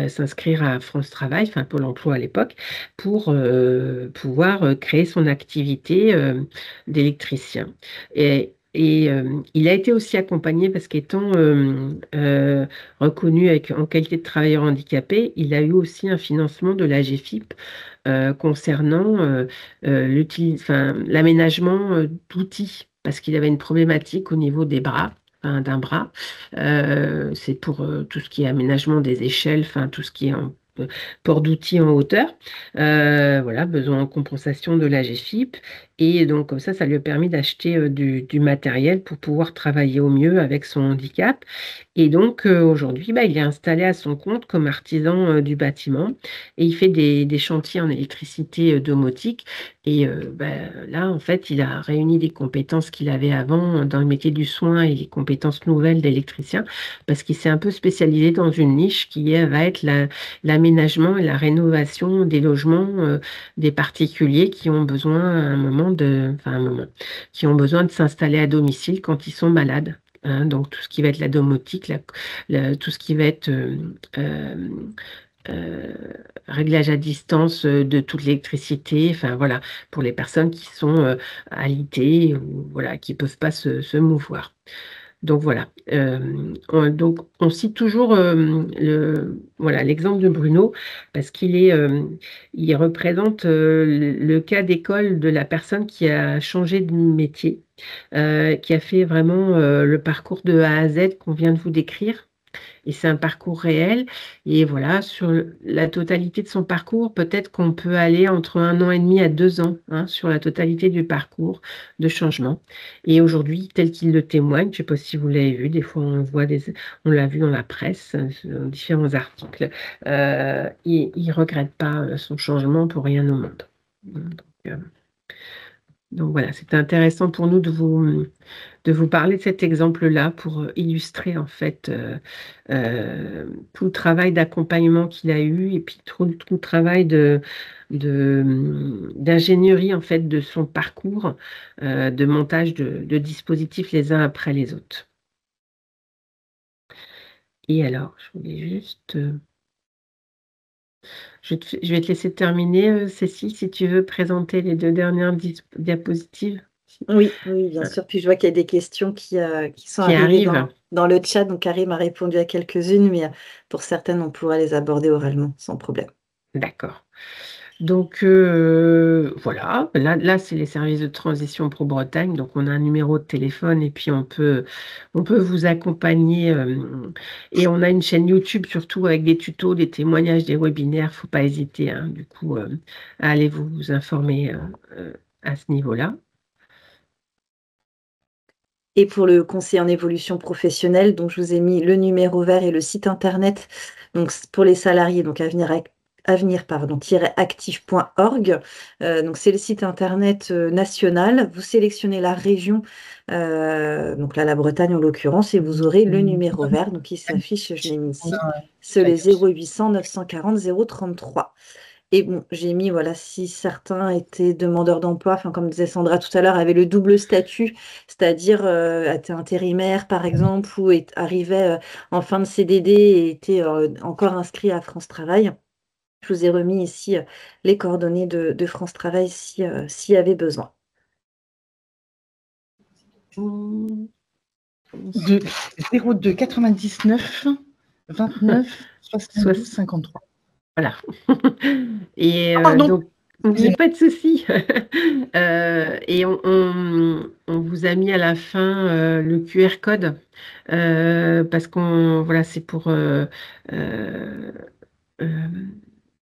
s'inscrire à France Travail, enfin Pôle emploi à l'époque, pour pouvoir créer son activité d'électricien. Il a été aussi accompagné parce qu'étant reconnu en qualité de travailleur handicapé, il a eu aussi un financement de la GFIP concernant l'aménagement d'outils, parce qu'il avait une problématique au niveau des bras, enfin, d'un bras. C'est pour tout ce qui est aménagement des échelles, enfin tout ce qui est port d'outils en hauteur. Voilà, besoin en compensation de la GFIP. Et donc, comme ça lui a permis d'acheter du matériel pour pouvoir travailler au mieux avec son handicap. Et donc, aujourd'hui, il est installé à son compte comme artisan du bâtiment et il fait des chantiers en électricité domotique. Et là, en fait, il a réuni des compétences qu'il avait avant dans le métier du soin et les compétences nouvelles d'électricien parce qu'il s'est un peu spécialisé dans une niche va être l'aménagement et la rénovation des logements des particuliers qui ont besoin à qui ont besoin de s'installer à domicile quand ils sont malades. Donc tout ce qui va être la domotique, tout ce qui va être euh, euh, réglage à distance de toute l'électricité, enfin voilà, pour les personnes qui sont alitées ou voilà, qui peuvent pas se mouvoir. Donc voilà. Donc on cite toujours voilà, l'exemple de Bruno parce il représente le cas d'école de la personne qui a changé de métier, qui a fait vraiment le parcours de A à Z qu'on vient de vous décrire. Et c'est un parcours réel. Et voilà, sur la totalité de son parcours, peut-être qu'on peut aller entre 1 an et demi à 2 ans sur la totalité du parcours de changement. Et aujourd'hui, tel qu'il le témoigne, je ne sais pas si vous l'avez vu, des fois on l'a vu dans la presse, dans différents articles, il ne regrette pas son changement pour rien au monde. euh, donc voilà, c'était intéressant pour nous de vous parler de cet exemple-là pour illustrer en fait tout le travail d'accompagnement qu'il a eu et puis tout le travail d'ingénierie en fait de son parcours de montage de dispositifs les uns après les autres. Et alors, je voulais juste... je vais te laisser terminer, Cécile, si tu veux présenter les 2 dernières diapositives Oui, oui, bien sûr. Puis je vois qu'il y a des questions qui sont qui arrivées arrivent. dans le chat. Donc Karim a répondu à quelques-unes, mais pour certaines, on pourra les aborder oralement, sans problème. D'accord. Donc voilà, là c'est les services de transition Pro Bretagne, donc on a un numéro de téléphone et puis on peut vous accompagner et on a une chaîne YouTube surtout avec des tutos, des témoignages, des webinaires, faut pas hésiter du coup à aller vous informer à ce niveau-là. Et pour le conseil en évolution professionnelle, donc je vous ai mis le numéro vert et le site internet. Donc pour les salariés, donc avenir-actif.org. Donc c'est le site internet national. Vous sélectionnez la région, donc là la Bretagne en l'occurrence, et vous aurez le numéro vert. Donc il s'affiche, je l'ai mis ici, c'est le 0800 940 033. Et bon, j'ai mis, voilà, si certains étaient demandeurs d'emploi, enfin, comme disait Sandra tout à l'heure, avaient le double statut, c'est-à-dire étaient intérimaires, par exemple, ou arrivaient en fin de CDD et étaient encore inscrits à France Travail. Je vous ai remis ici les coordonnées de France Travail s'il y avait besoin. De 02 99 29 72 53. Voilà. Et Pardon. donc, il n'y a pas de souci. Et on vous a mis à la fin le QR code parce voilà, c'est pour euh,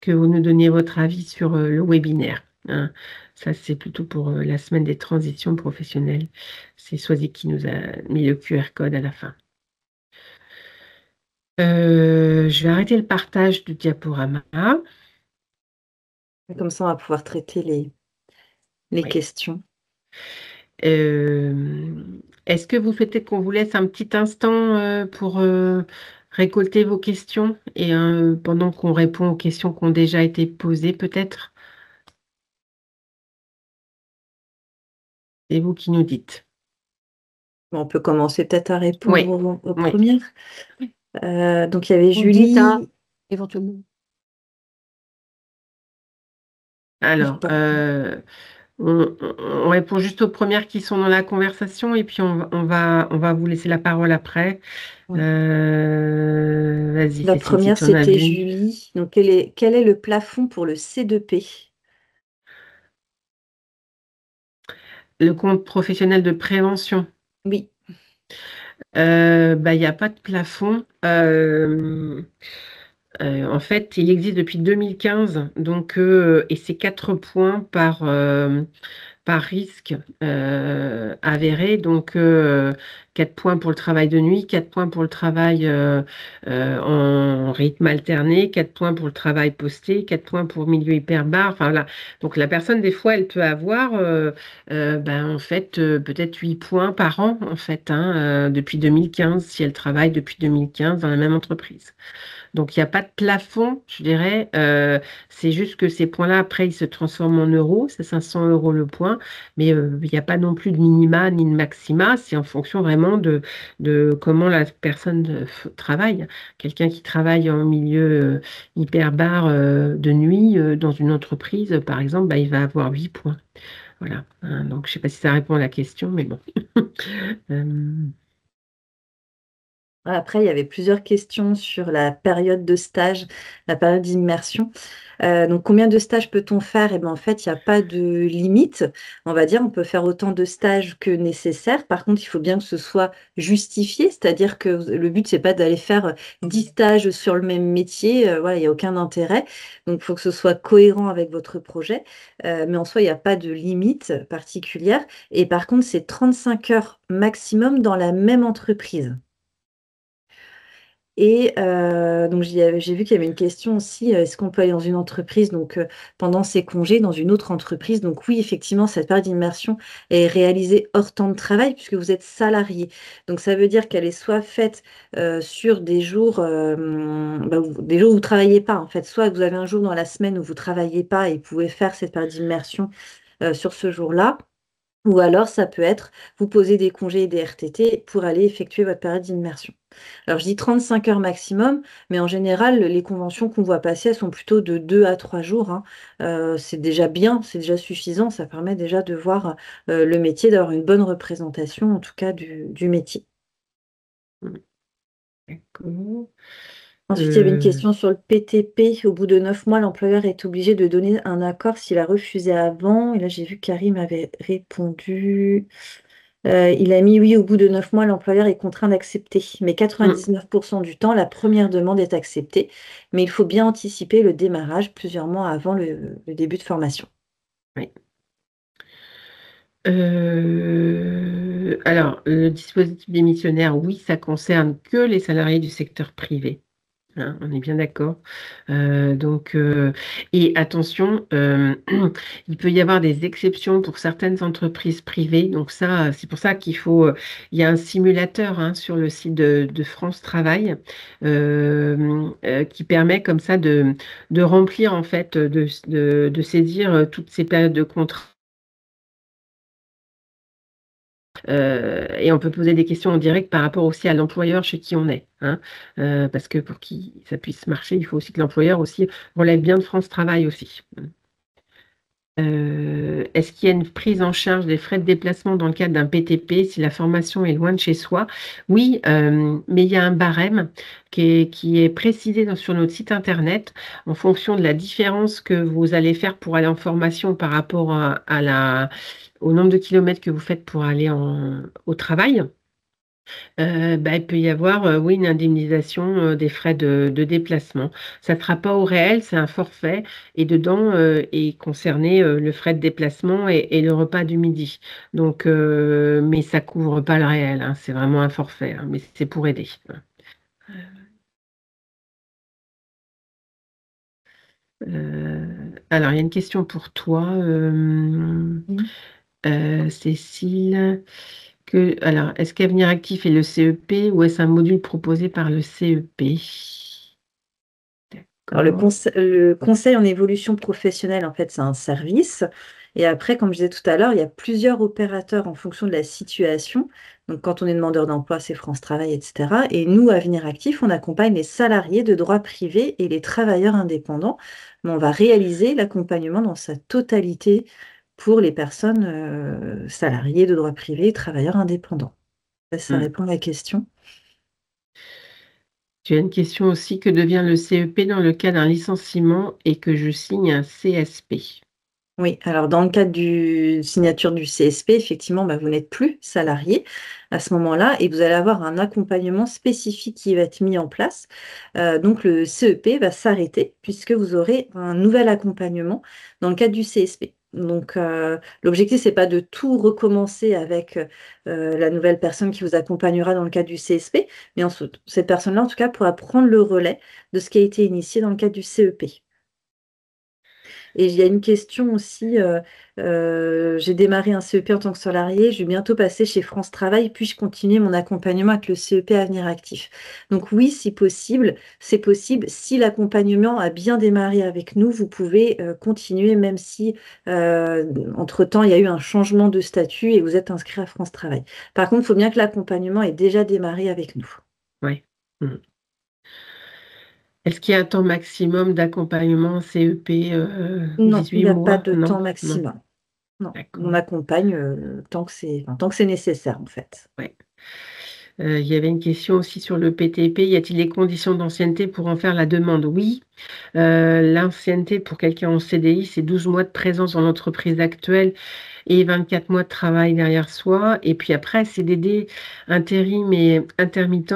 que vous nous donniez votre avis sur le webinaire, hein. Ça, c'est plutôt pour la semaine des transitions professionnelles. C'est Soisy qui nous a mis le QR code à la fin. Je vais arrêter le partage du diaporama. Comme ça, on va pouvoir traiter les Oui. questions. Est-ce que vous souhaitez qu'on vous laisse un petit instant pour récolter vos questions et pendant qu'on répond aux questions qui ont déjà été posées, peut-être? C'est vous qui nous dites. Bon, on peut commencer peut-être à répondre Oui, aux oui. premières. Donc, il y avait Vous Julie. dites, hein, éventuellement. Alors, on répond juste aux premières qui sont dans la conversation et puis on va vous laisser la parole après. Ouais. Vas-y, La Cécile, si première, tu en as c'était vu. Julie. Donc, quel est le plafond pour le C2P? Le compte professionnel de prévention. Oui. Il n'y a pas de plafond. En fait, il existe depuis 2015, donc, et c'est 4 points par risque avéré. Donc, 4 points pour le travail de nuit, 4 points pour le travail en rythme alterné, 4 points pour le travail posté, 4 points pour milieu hyperbare. Enfin, voilà. Donc, la personne, des fois, elle peut avoir en fait, peut-être 8 points par an, en fait, hein, depuis 2015, si elle travaille depuis 2015 dans la même entreprise. Donc, il n'y a pas de plafond, je dirais. C'est juste que ces points-là, après, ils se transforment en euros. C'est 500 euros le point. Mais il n'y a pas non plus de minima ni de maxima. C'est en fonction vraiment de comment la personne travaille. Quelqu'un qui travaille en milieu hyperbar de nuit dans une entreprise, par exemple, il va avoir 8 points. Voilà. Hein, donc, je ne sais pas si ça répond à la question, mais bon. Après, il y avait plusieurs questions sur la période de stage, la période d'immersion. Donc, combien de stages peut-on faire? Eh bien, en fait, il n'y a pas de limite. On va dire, on peut faire autant de stages que nécessaire. Par contre, il faut bien que ce soit justifié, c'est-à-dire que le but, c'est pas d'aller faire 10 stages sur le même métier. Voilà, il n'y a aucun intérêt. Donc, il faut que ce soit cohérent avec votre projet. Mais en soi, il n'y a pas de limite particulière. Et par contre, c'est 35 heures maximum dans la même entreprise. Et donc, j'ai vu qu'il y avait une question aussi, est-ce qu'on peut aller dans une entreprise donc, pendant ses congés, dans une autre entreprise? Donc oui, effectivement, cette période d'immersion est réalisée hors temps de travail puisque vous êtes salarié. Donc ça veut dire qu'elle est soit faite sur des jours, des jours où vous ne travaillez pas, en fait. Soit vous avez un jour dans la semaine où vous ne travaillez pas et vous pouvez faire cette période d'immersion sur ce jour-là. Ou alors, ça peut être, vous posez des congés et des RTT pour aller effectuer votre période d'immersion. Alors, je dis 35 heures maximum, mais en général, les conventions qu'on voit passer, elles sont plutôt de 2 à 3 jours, hein. C'est déjà bien, c'est déjà suffisant. Ça permet déjà de voir le métier, d'avoir une bonne représentation, en tout cas, du métier. D'accord. Ensuite, il y avait une question sur le PTP. Au bout de 9 mois, l'employeur est obligé de donner un accord s'il a refusé avant. Et là, j'ai vu que Karim avait répondu. Il a mis oui, au bout de 9 mois, l'employeur est contraint d'accepter. Mais 99% du temps, la première demande est acceptée. Mais il faut bien anticiper le démarrage plusieurs mois avant le début de formation. Oui. Alors, le dispositif démissionnaire, oui, ça concerne que les salariés du secteur privé. Hein, on est bien d'accord. Et attention, il peut y avoir des exceptions pour certaines entreprises privées. Donc ça, c'est pour ça qu'il faut, il y a un simulateur hein, sur le site de France Travail qui permet comme ça de remplir en fait, de saisir toutes ces périodes de contrat. Et on peut poser des questions en direct par rapport aussi à l'employeur chez qui on est. Hein. Parce que pour que ça puisse marcher, il faut aussi que l'employeur aussi relève bien de France Travail aussi. Est-ce qu'il y a une prise en charge des frais de déplacement dans le cadre d'un PTP si la formation est loin de chez soi? Oui, mais il y a un barème qui est précisé sur notre site internet en fonction de la différence que vous allez faire pour aller en formation par rapport au nombre de kilomètres que vous faites pour aller au travail. Il peut y avoir, oui, une indemnisation des frais de déplacement. Ça ne sera pas au réel, c'est un forfait et dedans est concerné le frais de déplacement et le repas du midi. Donc, mais ça couvre pas le réel, hein, c'est vraiment un forfait, hein, mais c'est pour aider. Alors, il y a une question pour toi, Cécile. Alors, est-ce qu'Avenir Actif est le CEP ou est-ce un module proposé par le CEP? Alors, le conseil en évolution professionnelle, en fait, c'est un service. Et après, comme je disais tout à l'heure, il y a plusieurs opérateurs en fonction de la situation. Donc, quand on est demandeur d'emploi, c'est France Travail, etc. Et nous, Avenir Actif, on accompagne les salariés de droit privé et les travailleurs indépendants. Mais on va réaliser l'accompagnement dans sa totalité pour les personnes salariées de droit privé et travailleurs indépendants. Ça répond à la question. Tu as une question aussi, que devient le CEP dans le cas d'un licenciement et que je signe un CSP? Oui, alors dans le cadre du signature du CSP, effectivement, vous n'êtes plus salarié à ce moment-là et vous allez avoir un accompagnement spécifique qui va être mis en place. Donc le CEP va s'arrêter puisque vous aurez un nouvel accompagnement dans le cadre du CSP. Donc l'objectif, c'est pas de tout recommencer avec la nouvelle personne qui vous accompagnera dans le cadre du CSP, mais ensuite, cette personne-là, en tout cas, pourra prendre le relais de ce qui a été initié dans le cadre du CEP. Et il y a une question aussi, j'ai démarré un CEP en tant que salarié, je vais bientôt passer chez France Travail, puis-je continuer mon accompagnement avec le CEP Avenir Actif? Donc oui, si possible, c'est possible. Si l'accompagnement a bien démarré avec nous, vous pouvez continuer, même si entre-temps, il y a eu un changement de statut et vous êtes inscrit à France Travail. Par contre, il faut bien que l'accompagnement ait déjà démarré avec nous. Oui. Est-ce qu'il y a un temps maximum d'accompagnement CEP, Non, 18 il n'y a mois? pas de Non, temps non. maximum. Non, D'accord. on accompagne tant que c'est nécessaire, en fait. Ouais. Il y avait une question aussi sur le PTP. Y a-t-il des conditions d'ancienneté pour en faire la demande? Oui. L'ancienneté pour quelqu'un en CDI, c'est 12 mois de présence dans l'entreprise actuelle et 24 mois de travail derrière soi. Et puis après, CDD, intérim et intermittent.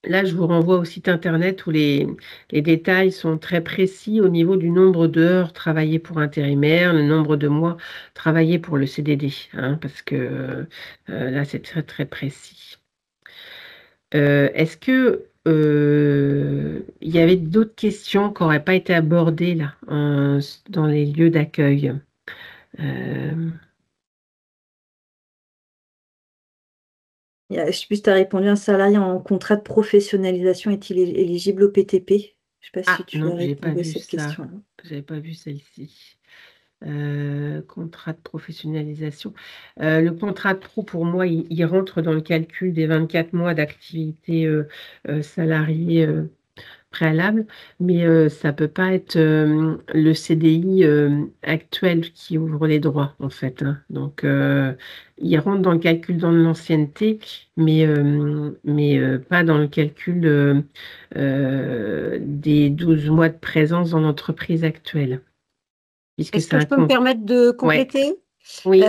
Là, je vous renvoie au site internet où les détails sont très précis au niveau du nombre d'heures travaillées pour intérimaire, le nombre de mois travaillés pour le CDD, hein, parce que là, c'est très, très précis. Est-ce que il y avait d'autres questions qui n'auraient pas été abordées là, dans les lieux d'accueil? Je sais plus si tu as répondu, un salarié en contrat de professionnalisation est-il éligible au PTP? Je ne sais pas si tu Non, as j'ai pas répondu à vu cette ça. question-là. J'avais pas vu celle-ci. Contrat de professionnalisation. Le contrat de pro, pour moi, il rentre dans le calcul des 24 mois d'activité salariée préalable, mais ça peut pas être le CDI actuel qui ouvre les droits, en fait. Hein. Donc, il rentre dans le calcul dans l'ancienneté, mais pas dans le calcul des 12 mois de présence dans l'entreprise actuelle. Puisque Est-ce c'est que je peux me permettre de Ouais. compléter? Oui.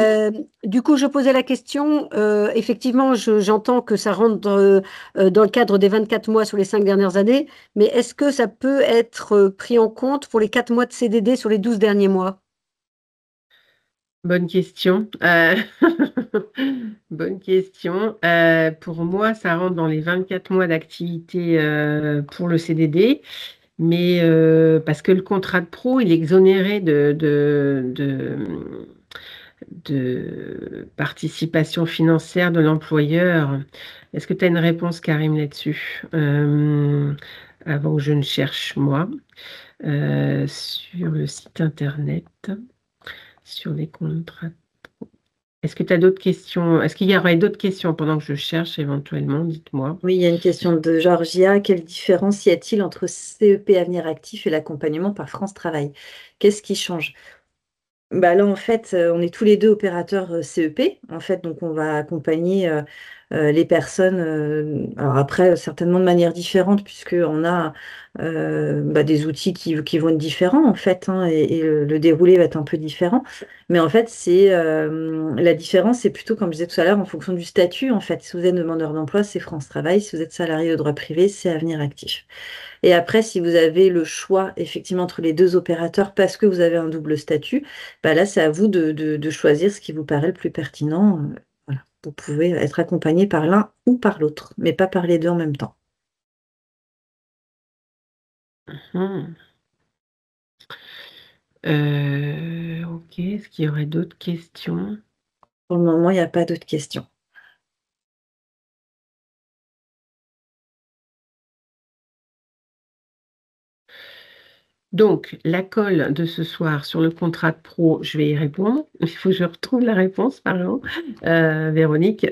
Du coup, je posais la question, effectivement, j'entends que ça rentre dans le cadre des 24 mois sur les 5 dernières années, mais est-ce que ça peut être pris en compte pour les 4 mois de CDD sur les 12 derniers mois? Bonne question. Bonne question. Pour moi, ça rentre dans les 24 mois d'activité pour le CDD, mais parce que le contrat de pro, il est exonéré de participation financière de l'employeur. Est-ce que tu as une réponse, Karim, là-dessus? Avant que je ne cherche, moi, sur le site internet, sur les contrats. Est-ce que tu as d'autres questions? Est-ce qu'il y aurait d'autres questions pendant que je cherche éventuellement? Dites-moi. Oui, il y a une question de Georgia. Quelle différence y a-t-il entre CEP Avenir Actif et l'accompagnement par France Travail? Qu'est-ce qui change? Bah là, en fait, on est tous les deux opérateurs CEP. En fait, donc on va accompagner les personnes. Alors après, certainement de manière différente, puisqu'on a des outils qui vont être différents, en fait, hein, et le déroulé va être un peu différent. Mais en fait, la différence, c'est plutôt, comme je disais tout à l'heure, en fonction du statut. En fait, si vous êtes demandeur d'emploi, c'est France Travail. Si vous êtes salarié de droit privé, c'est Avenir Actif. Et après, si vous avez le choix effectivement entre les deux opérateurs parce que vous avez un double statut, bah là, c'est à vous de choisir ce qui vous paraît le plus pertinent. Voilà. Vous pouvez être accompagné par l'un ou par l'autre, mais pas par les deux en même temps. Hmm. Ok, est-ce qu'il y aurait d'autres questions? Pour le moment, il n'y a pas d'autres questions. Donc, la colle de ce soir sur le contrat de pro, je vais y répondre. Il faut que je retrouve la réponse, pardon, Véronique.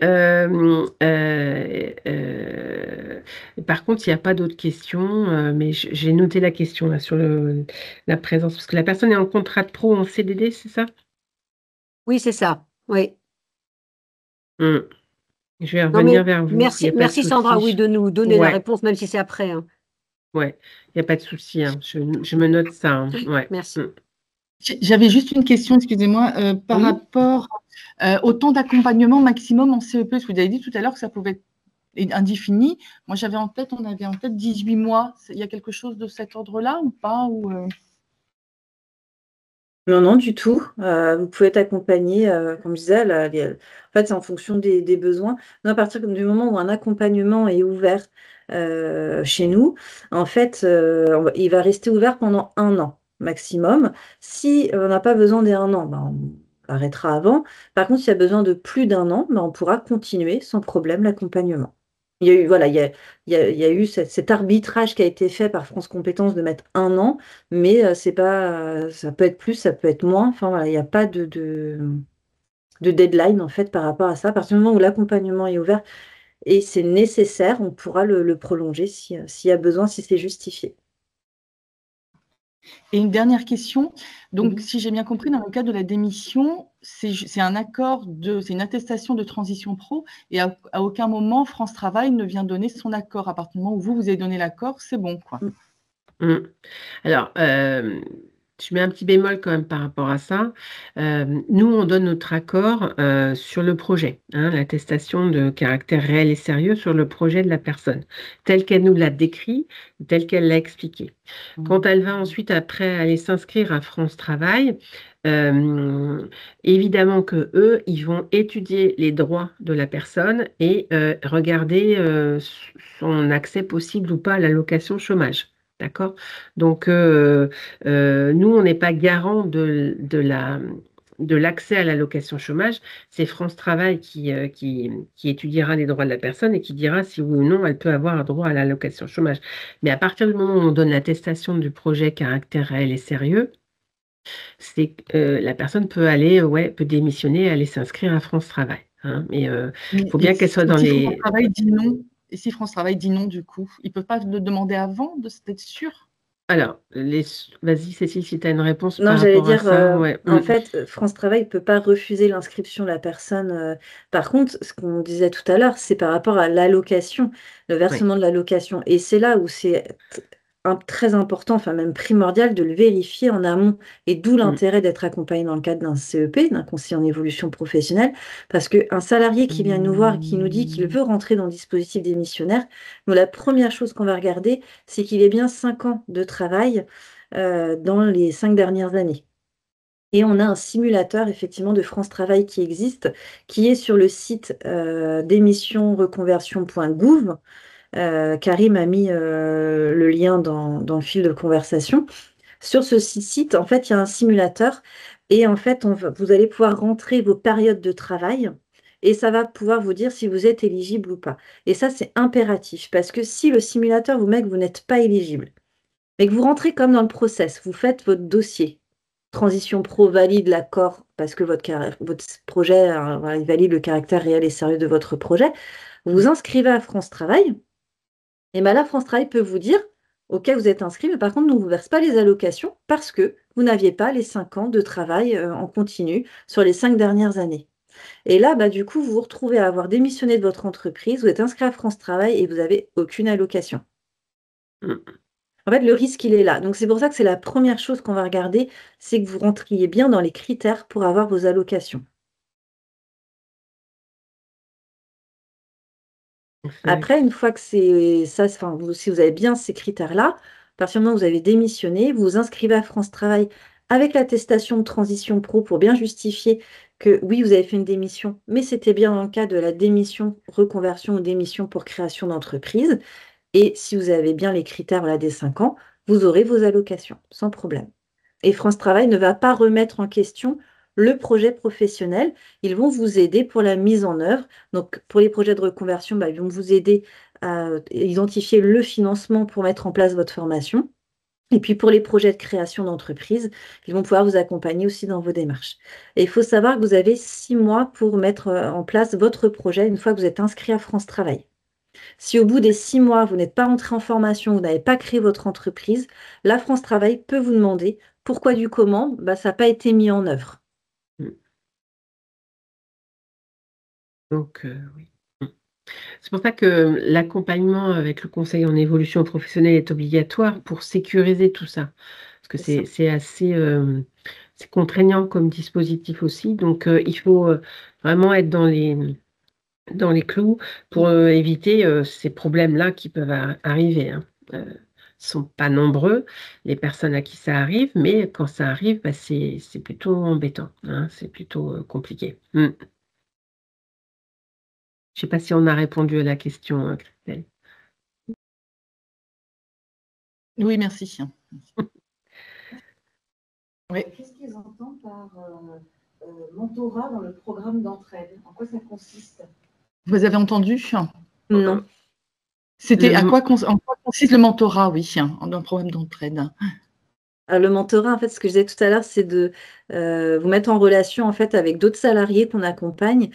Par contre, il n'y a pas d'autres questions, mais j'ai noté la question là sur la présence, parce que la personne est en contrat de pro en CDD, c'est ça? Oui, c'est ça. Oui. Hmm. Je vais Non, mais revenir vers vous, il n'y merci, a pas de merci Sandra, oui, souci. de nous donner la Ouais, réponse, même si c'est après, hein. ouais, il n'y a pas de souci, hein. Je me note ça, hein. Ouais. Merci. Hmm. J'avais juste une question, excusez-moi, par Oui. rapport au temps d'accompagnement maximum en CEP, parce que vous avez dit tout à l'heure que ça pouvait être indéfini. Moi, on avait en tête 18 mois. Il y a quelque chose de cet ordre-là ou pas Non, non, du tout. Vous pouvez être accompagné, comme je disais, en fait, c'est en fonction des besoins. Nous, à partir du moment où un accompagnement est ouvert chez nous, en fait, il va rester ouvert pendant 1 an maximum. Si on n'a pas besoin des 1 an, ben, on arrêtera avant. Par contre, s'il y a besoin de plus d'1 an, ben, on pourra continuer sans problème l'accompagnement. Il y a eu, voilà, il y a eu cet arbitrage qui a été fait par France Compétences de mettre 1 an, mais c'est pas, ça peut être plus, ça peut être moins. Enfin voilà, il n'y a pas de deadline en fait par rapport à ça. À partir du moment où l'accompagnement est ouvert et c'est nécessaire, on pourra le prolonger s'il y a besoin, si c'est justifié. Et une dernière question. Donc, Mhm. si j'ai bien compris, dans le cas de la démission, c'est un accord c'est une attestation de transition pro, et à aucun moment France Travail ne vient donner son accord. À partir du moment où vous avez donné l'accord, c'est bon, quoi. Mm. Alors, je mets un petit bémol quand même par rapport à ça. Nous, on donne notre accord sur le projet, hein, l'attestation de caractère réel et sérieux sur le projet de la personne, tel qu'elle nous l'a décrit, tel qu'elle l'a expliqué. Quand elle va ensuite, après, aller s'inscrire à France Travail, évidemment que eux, ils vont étudier les droits de la personne et regarder son accès possible ou pas à l'allocation chômage. D'accord? Donc, nous, on n'est pas garant de l'accès à l'allocation chômage. C'est France Travail qui étudiera les droits de la personne et qui dira si oui ou non elle peut avoir un droit à l'allocation chômage. Mais à partir du moment où on donne l'attestation du projet caractère réel et sérieux, c'est la personne peut aller, ouais, peut démissionner et aller s'inscrire à France Travail, hein. Mais il faut bien qu'elle soit dans Si France les... Travail dit non, et si France Travail dit non, du coup, ils ne peuvent pas le demander avant d'être sûr? Alors, vas-y Cécile, si tu as une réponse Non, par j'allais rapport à dire, ça, ouais. en fait, France Travail ne peut pas refuser l'inscription de la personne. Par contre, ce qu'on disait tout à l'heure, c'est par rapport à l'allocation, le Ouais. versement de l'allocation. Et c'est là où c'est très important, enfin même primordial, de le vérifier en amont. Et d'où Mm. l'intérêt d'être accompagné dans le cadre d'un CEP, d'un conseiller en évolution professionnelle. Parce qu'un salarié qui vient nous voir et qui nous dit qu'il veut rentrer dans le dispositif démissionnaire, nous, la première chose qu'on va regarder, c'est qu'il ait bien 5 ans de travail dans les 5 dernières années. Et on a un simulateur effectivement de France Travail qui existe, qui est sur le site démissionreconversion.gouv. Karim a mis le lien dans le fil de conversation. Sur ce site, en fait, il y a un simulateur et en fait, vous allez pouvoir rentrer vos périodes de travail et ça va pouvoir vous dire si vous êtes éligible ou pas. Et ça, c'est impératif parce que si le simulateur vous met que vous n'êtes pas éligible, mais que vous rentrez comme dans le process, vous faites votre dossier, transition pro valide l'accord parce que votre projet, voilà, il valide le caractère réel et sérieux de votre projet, vous vous inscrivez à France Travail. Et bien là, France Travail peut vous dire, OK, vous êtes inscrit, mais par contre, nous ne vous verse pas les allocations parce que vous n'aviez pas les 5 ans de travail en continu sur les 5 dernières années. Et là, bah, du coup, vous vous retrouvez à avoir démissionné de votre entreprise, vous êtes inscrit à France Travail et vous n'avez aucune allocation. Mm. En fait, le risque, il est là. Donc, c'est pour ça que c'est la première chose qu'on va regarder, c'est que vous rentriez bien dans les critères pour avoir vos allocations. Après, une fois que c'est ça, enfin, si vous avez bien ces critères-là, à partir du moment où vous avez démissionné, vous vous inscrivez à France Travail avec l'attestation de transition pro pour bien justifier que oui, vous avez fait une démission, mais c'était bien dans le cas de la démission, reconversion ou démission pour création d'entreprise. Et si vous avez bien les critères voilà, des 5 ans, vous aurez vos allocations sans problème. Et France Travail ne va pas remettre en question le projet professionnel. Ils vont vous aider pour la mise en œuvre. Donc, pour les projets de reconversion, bah, ils vont vous aider à identifier le financement pour mettre en place votre formation. Et puis, pour les projets de création d'entreprise, ils vont pouvoir vous accompagner aussi dans vos démarches. Et il faut savoir que vous avez 6 mois pour mettre en place votre projet une fois que vous êtes inscrit à France Travail. Si au bout des 6 mois, vous n'êtes pas entré en formation, vous n'avez pas créé votre entreprise, la France Travail peut vous demander pourquoi du comment, bah, ça n'a pas été mis en œuvre. Mm. Donc, oui. Mm. C'est pour ça que l'accompagnement avec le conseil en évolution professionnelle est obligatoire pour sécuriser tout ça. Parce que C'est ça. c'est assez c'est contraignant comme dispositif aussi. Donc, il faut vraiment être dans les clous pour éviter ces problèmes-là qui peuvent arriver, hein. Sont pas nombreux, les personnes à qui ça arrive, mais quand ça arrive, bah, c'est plutôt embêtant, hein, c'est plutôt compliqué. Mm. Je ne sais pas si on a répondu à la question, hein, Christelle. Oui, merci. Oui. Qu'est-ce qu'ils entendent par mentorat dans le programme d'entraide? En quoi ça consiste? Vous avez entendu? Non. C'était en quoi consiste le mentorat, oui, dans le programme d'entraide? Le mentorat, en fait, ce que je disais tout à l'heure, c'est de vous mettre en relation en fait avec d'autres salariés qu'on accompagne,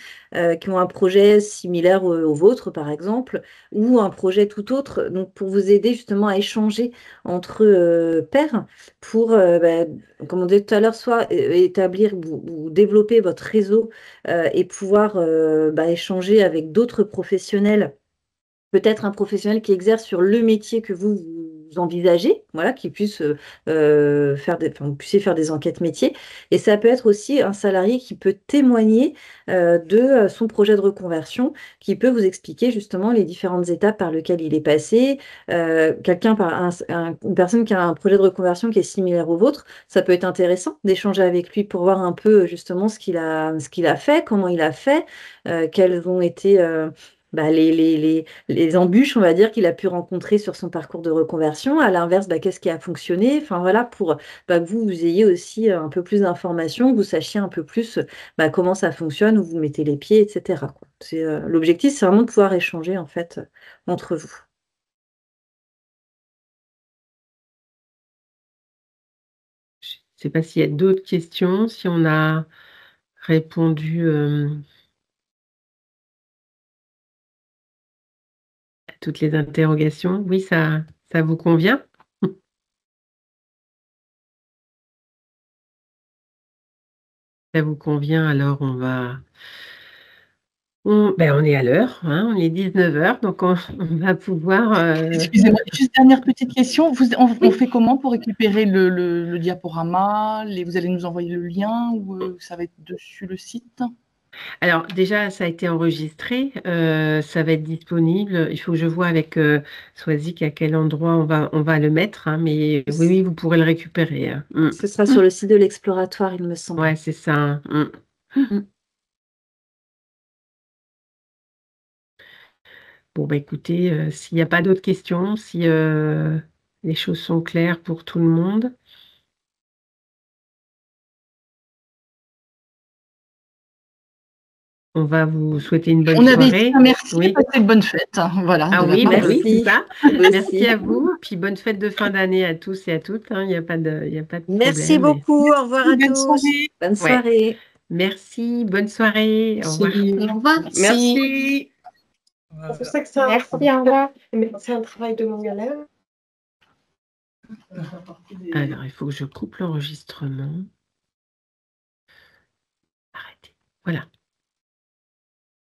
qui ont un projet similaire au vôtre, par exemple, ou un projet tout autre, donc pour vous aider justement à échanger entre pairs, pour, comme on disait tout à l'heure, soit établir ou développer votre réseau et pouvoir échanger avec d'autres professionnels. Peut-être un professionnel qui exerce sur le métier que vous envisagez, voilà, qui puisse vous puissiez faire des enquêtes métiers. Et ça peut être aussi un salarié qui peut témoigner de son projet de reconversion, qui peut vous expliquer justement les différentes étapes par lesquelles il est passé. Une personne qui a un projet de reconversion qui est similaire au vôtre, ça peut être intéressant d'échanger avec lui pour voir un peu justement ce qu'il a fait, comment il a fait, quelles ont été les embûches, on va dire, qu'il a pu rencontrer sur son parcours de reconversion. À l'inverse, qu'est-ce qui a fonctionné? Enfin voilà, pour que vous ayez aussi un peu plus d'informations, que vous sachiez un peu plus comment ça fonctionne, où vous mettez les pieds, etc., quoi. L'objectif, c'est vraiment de pouvoir échanger en fait entre vous. Je ne sais pas s'il y a d'autres questions, si on a répondu à toutes les interrogations. Oui, ça vous convient? Ça vous convient, alors on est à l'heure, hein, on est 19h, donc on va pouvoir... Excusez-moi, juste dernière petite question. On fait comment pour récupérer le diaporama? Vous allez nous envoyer le lien ou ça va être dessus le site? Alors déjà, ça a été enregistré, ça va être disponible. Il faut que je vois avec Swazik à quel endroit on va le mettre, hein, mais oui, oui, vous pourrez le récupérer. Hein. Ce sera sur le site de l'exploratoire, il me semble. Ouais, c'est ça. Hein. Mm. Bon, bah écoutez, s'il n'y a pas d'autres questions, si les choses sont claires pour tout le monde. On va vous souhaiter une bonne On avait soirée. dit un merci, Oui. passez une bonne fête. Hein, voilà. Ah de la oui, part bah de- oui, c'est Merci. ça. Vous Merci aussi. à vous. Puis bonne fête de fin d'année à tous et à toutes. Hein. Il n'y a pas de Merci problème. beaucoup. Au revoir à Bonne tous. soirée. Bonne Ouais. soirée. Merci, bonne soirée. Au revoir. Au revoir. Merci. C'est pour ça que c'est un, Merci, au revoir. c'est un travail de longue haleine. Alors, il faut que je coupe l'enregistrement. Arrêtez. Voilà.